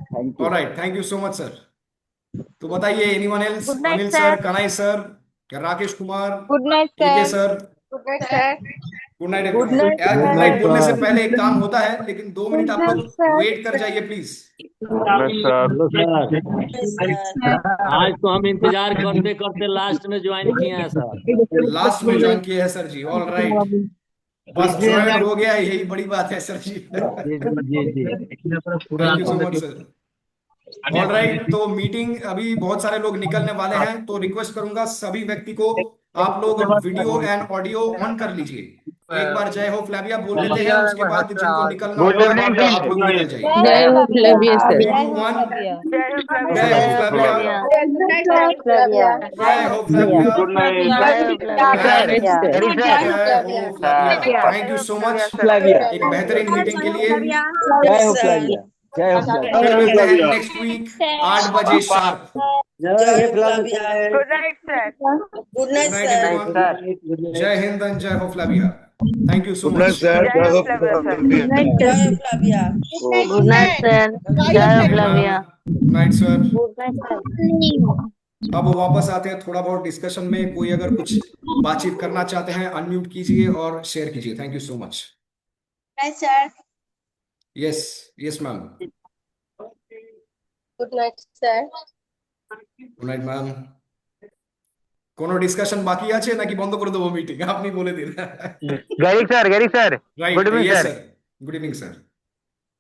thank you. All right, thank you so much sir. तो बताइए anyone else? Good night Anil sir. Sir, Kanai sir, Rakesh Kumar, good night AK sir. Sir, good night sir. Good night. Good night यार good night बोलने से पहले एक काम होता है, लेकिन 2 मिनट आप लोग सर। वेट कर जाइए प्लीज। हेलो सर, आज तो हम इंतजार करते करते लास्ट में ज्वाइन किए हैं सर। लास्ट में ज्वाइन किए हैं सर जी, ऑल राइट, बस ज्वाइन हो गया, यही बड़ी बात है sir ji. Thank you so much sir. All right, तो मीटिंग अभी बहुत सारे लोग निकलने वाले हैं, तो रिक्वेस्ट करूंगा सभी व्यक्ति को, आप लोग वीडियो एंड ऑडियो ऑन कर लीजिए। एक बार जय हो फ्लैविया बोल लेते हैं, उसके बाद जिनको निकलना गुड होगा इवनिंग आप लोग निकल जाइए। जय हो फ्लैविया सर। 3, 2, 1, जय हो फ्लैविया, गुड नाइट सर। जय हो Flavia, good night. Thank you so much एक बेहतरीन मीटिंग के लिए। जय हो फ्लैविया, जय हो फ्लैविया। फिर मिलते हैं नेक्स्ट वीक 8 बजे sharp. Good night sir. Good night everyone, जय हिंद एंड जय हो Flavia. Thank you so much. Good night sir. Good night sir. जय हो Flavia. Good night sir. Good night sir. अब वापस आते हैं थोड़ा बहुत डिस्कशन में, कोई अगर कुछ बातचीत करना चाहते हैं अनम्यूट कीजिए और शेयर कीजिए। Thank you so much. Sir. Yes yes ma'am. Good night sir. Good night ma'am. কোনো ডিসকাশন বাকি আছে নাকি বন্ধ করে দেবো মিটিং? আপনি বলে দিন। Gairik sir right, good evening yes sir. Sir, good evening sir.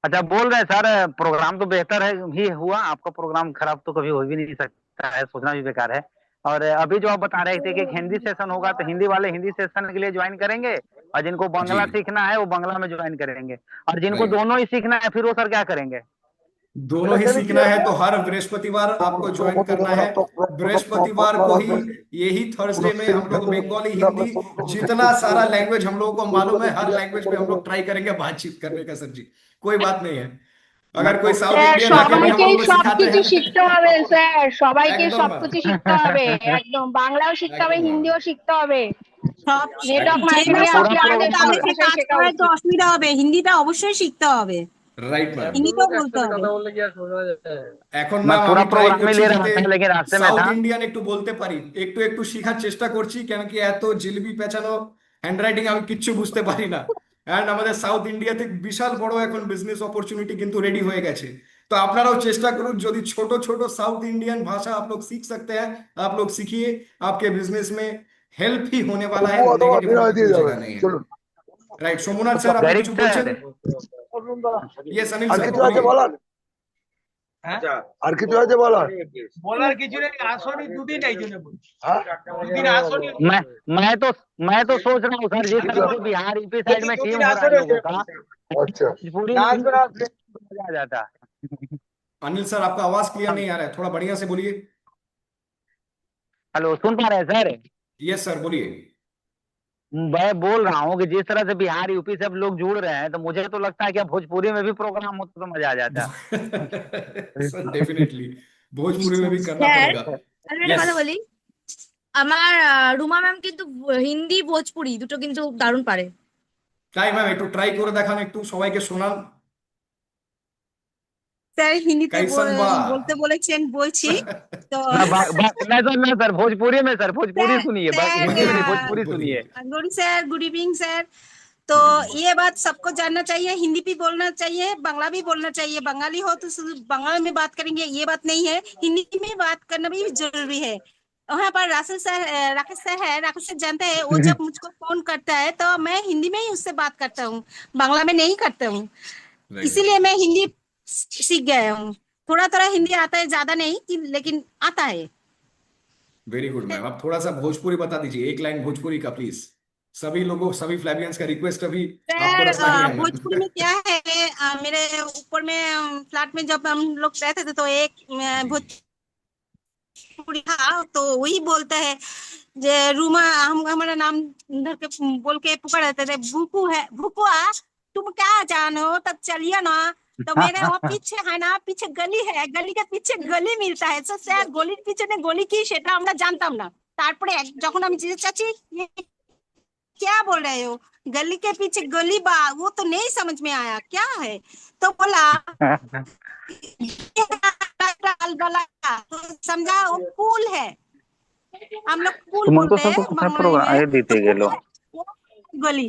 अच्छा बोल रहे हैं सर, प्रोग्राम तो बेहतर है ही हुआ, आपका प्रोग्राम खराब तो कभी हो भी नहीं सकता है, सोचना भी बेकार है। और अभी जो आप बता रहे थे कि एक हिंदी सेशन होगा, तो हिंदी वाले हिंदी सेशन के लिए ज्वाइन करेंगे, और जिनको बांग्ला जी सीखना है वो बांग्ला में ज्वाइन करेंगे, और जिनको राइट, दोनों ही सीखना है फिर वो सर क्या करेंगे? दोनों ही सीखना है तो हर बृहस्पतिवार आपको ज्वाइन करना है। बृहस्पतिवार को ही, यही थर्सडे में हम लोग बंगाली, हिंदी, जितना सारा लैंग्वेज हम लोगों को मालूम है, हर लैंग्वेज पे हम लोग ट्राई करेंगे बातचीत करने का सर जी। कोई बात नहीं है, अगर कोई साउथ इंडियन आके भी हम लोग को सिखाते সবকিছু हैं শিখতে হবে স্যার, সবাইকে একদম সবকিছু শিখতে হবে, একদম বাংলাও শিখতে হবে, একদম হিন্দিও শিখতে হবে। সব নেটওয়ার্ক যে মার্কেটিং ভাষা আসলে আমাদের আমাদের তাহলে বাংলা সে ভাষায় কাজ শেখা করার তো উচিত। অসুবিধা হবে, হিন্দিটা অবশ্যই শিখতে হবে, রাইট ম্যাম। হিন্দিটাও বলতে হবে। এখন मैं ম্যাম पूरा আমি ট্রাই प्रोग्राम ही করছি ले रहा যাতে था लेकिन रास्ते में সাউথ था। ইন্ডিয়ান একটু বলতে পারি, একটু একটু শেখার চেষ্টা করছি, কেন কি এত জিলিপি পেঁচানো হ্যান্ডরাইটিং আমি কিচ্ছু বুঝতে পারি না। এন্ড আমাদের সাউথ ইন্ডিয়াতে বিশাল বড় এখন বিজনেস অপরচুনিটি কিন্তু রেডি হয়ে গেছে। तो আপনারাও চেষ্টা করুন, যদি ছোট ছোট साउथ इंडियन भाषा आप लोग सीख सकते हैं, आप लोग सीखिए, आपके बिजनेस में हेल्प ही होने वाला है, नेगेटिव होने की कोई जगह नहीं है। राइट, सोमनाथ सर আপনি गैरिक কিছু सर বলছেন? यस अनिल सर কিছু আছে बोलिए। বলার? আর কিছু আছে বলার? বলার কিছু নেই, আসনি দুদিন এই জন্য বলছি। হ্যাঁ? দুদিন আসনি, मैं तो सोच रहा हूँ सर, जिस तरह से बिहार यूपी साइड में टीम हो रहा है लोगों का, আচ্ছা पूरी না में আসবে না। मजा आ जाता। अनिल सर आपका आवाज क्लियर नहीं आ रहा है, थोड़ा बढ़िया से बोलिए। हेलो, सुन पा रहे हैं सर? यस सर बोलिए। मैं बोल रहा हूँ कि जिस तरह से बिहार यूपी से अब लोग जुड़ रहे हैं, तो मुझे तो लगता है कि अब भोजपुरी में भी प्रोग्राम होता तो मजा आ जाता। सर डेफिनेटली भोजपुरी में भी करना স্যার पड़ेगा। আমি একটা यस কথা বলি, আমার রুমা ম্যাম কিন্তু হিন্দি ভোজপুরি দুটো কিন্তু দারুণ পারে। তাই ম্যাম একটু ট্রাই করে দেখান, একটু সবাইকে শোনান। স্যার হিন্দিতে कैसन बा? বলতে বলেছেন, বলছি তো। ना सर, भोजपुरी में सर, भोजपुरी सर सुनिए, बस सर हिंदी में नहीं, भोजपुरी सुनिए। Good sir, good evening sir. तो ये बात सबको जानना चाहिए, हिंदी भी बोलना चाहिए, बांग्ला भी बोलना चाहिए। बंगाली हो तो सिर्फ बांग्ला में बात करेंगे ये बात नहीं है, हिंदी में बात करना भी जरूरी है। वहाँ पर राकेश सर है, राकेश सर जानते हैं, वो जब मुझको फोन करता है तो मैं हिंदी में ही उससे बात करता हूँ, बांग्ला में नहीं करता हूँ। इसीलिए मैं हिंदी सीख गया हूँ, थोड़ा थोड़ा हिंदी आता है, ज्यादा नहीं लेकिन आता है। वेरी गुड मैम, आप थोड़ा सा भोजपुरी बता दीजिए, एक लाइन भोजपुरी का प्लीज। सभी लोगों, सभी फ्लैबियंस का रिक्वेस्ट अभी आपको रखना ही है भोजपुरी में क्या है, मेरे ऊपर में फ्लैट में जब हम लोग रहते थे तो एक भोजपुरी था, तो वही बोलता है जे रूमा, हम हमारा नाम धर के बोल के पुकार रहते थे, भूकू है, भूकुआ तुम क्या जानो, तब चलिए ना। तो मेरे वहाँ पीछे है ना, पीछे गली है, गली के पीछे गली मिलता है, तो স্যার গলির পিছনে গলি কি সেটা আমরা জানতাম না। তারপরে যখন আমি জিজ্ঞেস চাচি ये क्या बोल रहे हो, गली के पीछे गली बा, वो तो नहीं समझ में आया क्या है, तो बोला अलबला, तो समझा वो पुल है, हम लोग कुल तुम बोलते तो हैं सबको बंगाली प्रोग्राम में। ये देते गेलो गली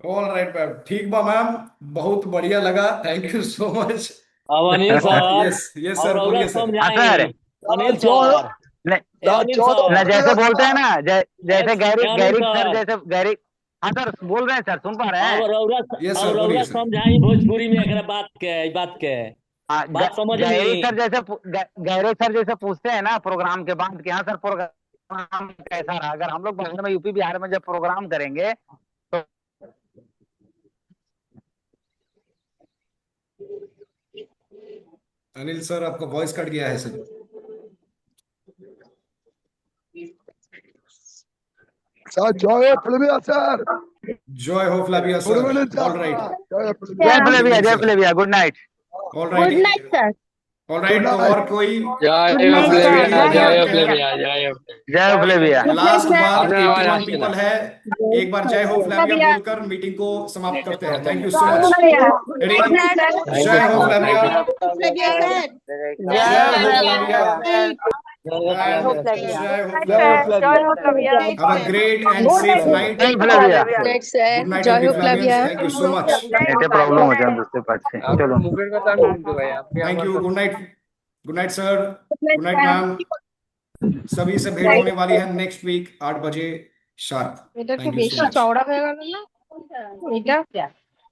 ऑल राइट मैम, ठीक बा मैम, बहुत बढ़िया लगा, थैंक यू सो मच। अब अनिल सर यस यस और सर, रउरा बोलिए सर। हाँ समझाई सर। अनिल जो सर नहीं, ए अनिल जो सर ना जैसे बोलते हैं ना, जैसे ए गैरिक अनिल गैरिक सर, सर जैसे गैरिक। हाँ सर, बोल रहे हैं सर, सुन पा रहे अब हैं। रउरा यस अब सर, रउरा बोलिए सर। समझाई भोजपुरी में एकरा बात के हाँ, बात समझनी। गैरिक सर जैसे गैरिक सर जैसे पूछते हैं ना प्रोग्राम के बाद कि हाँ सर प्रोग्राम कैसा रहा, अगर हम लोग बाहर में यूपी बिहार में जब प्रोग्राम करेंगे तो अनिल सर, आपका वॉइस कट गया है सर। सर जय फ्लेविया सर। जय हो Flavia good sir. Morning sir. All right, जय जय फ्लेविया, जय Flavia, good night. All good right, night sir. All right. तो और कोई जय लास्ट फ्लेविया, में जय एक फ्लेविया, जय जय फ्लेविया। लास्ट बार आपने आवाज 81 आज पीपल है, एक बार जय हो फ्लाविया बोलकर मीटिंग को समाप्त करते हैं। Thank you so good much. Night ready, जय हो फ्लाविया, फ्लेविया सर। जय हो फ्लाविया, जय हो फ्लेविया। जय हो जय फ्लाविया। फ्लेविया। हो Flavia. Have a great and safe night. जय फ्लेविया। Good night, empty Flavians. Thank you so much. नेटे प्रॉब्लम हो जाए दूसरे पास से, चलो। मुकेश का टाइम नहीं भाई आपके Thank you. Good night. Good night, sir. night, Good night, ma'am. ma'am. सभी से भेंट होने वाली है नेक्स्ट वीक 8 बजे शार्प। এটা Thank একটু you so বেশি much. চওড়া হয়ে গেল না এটা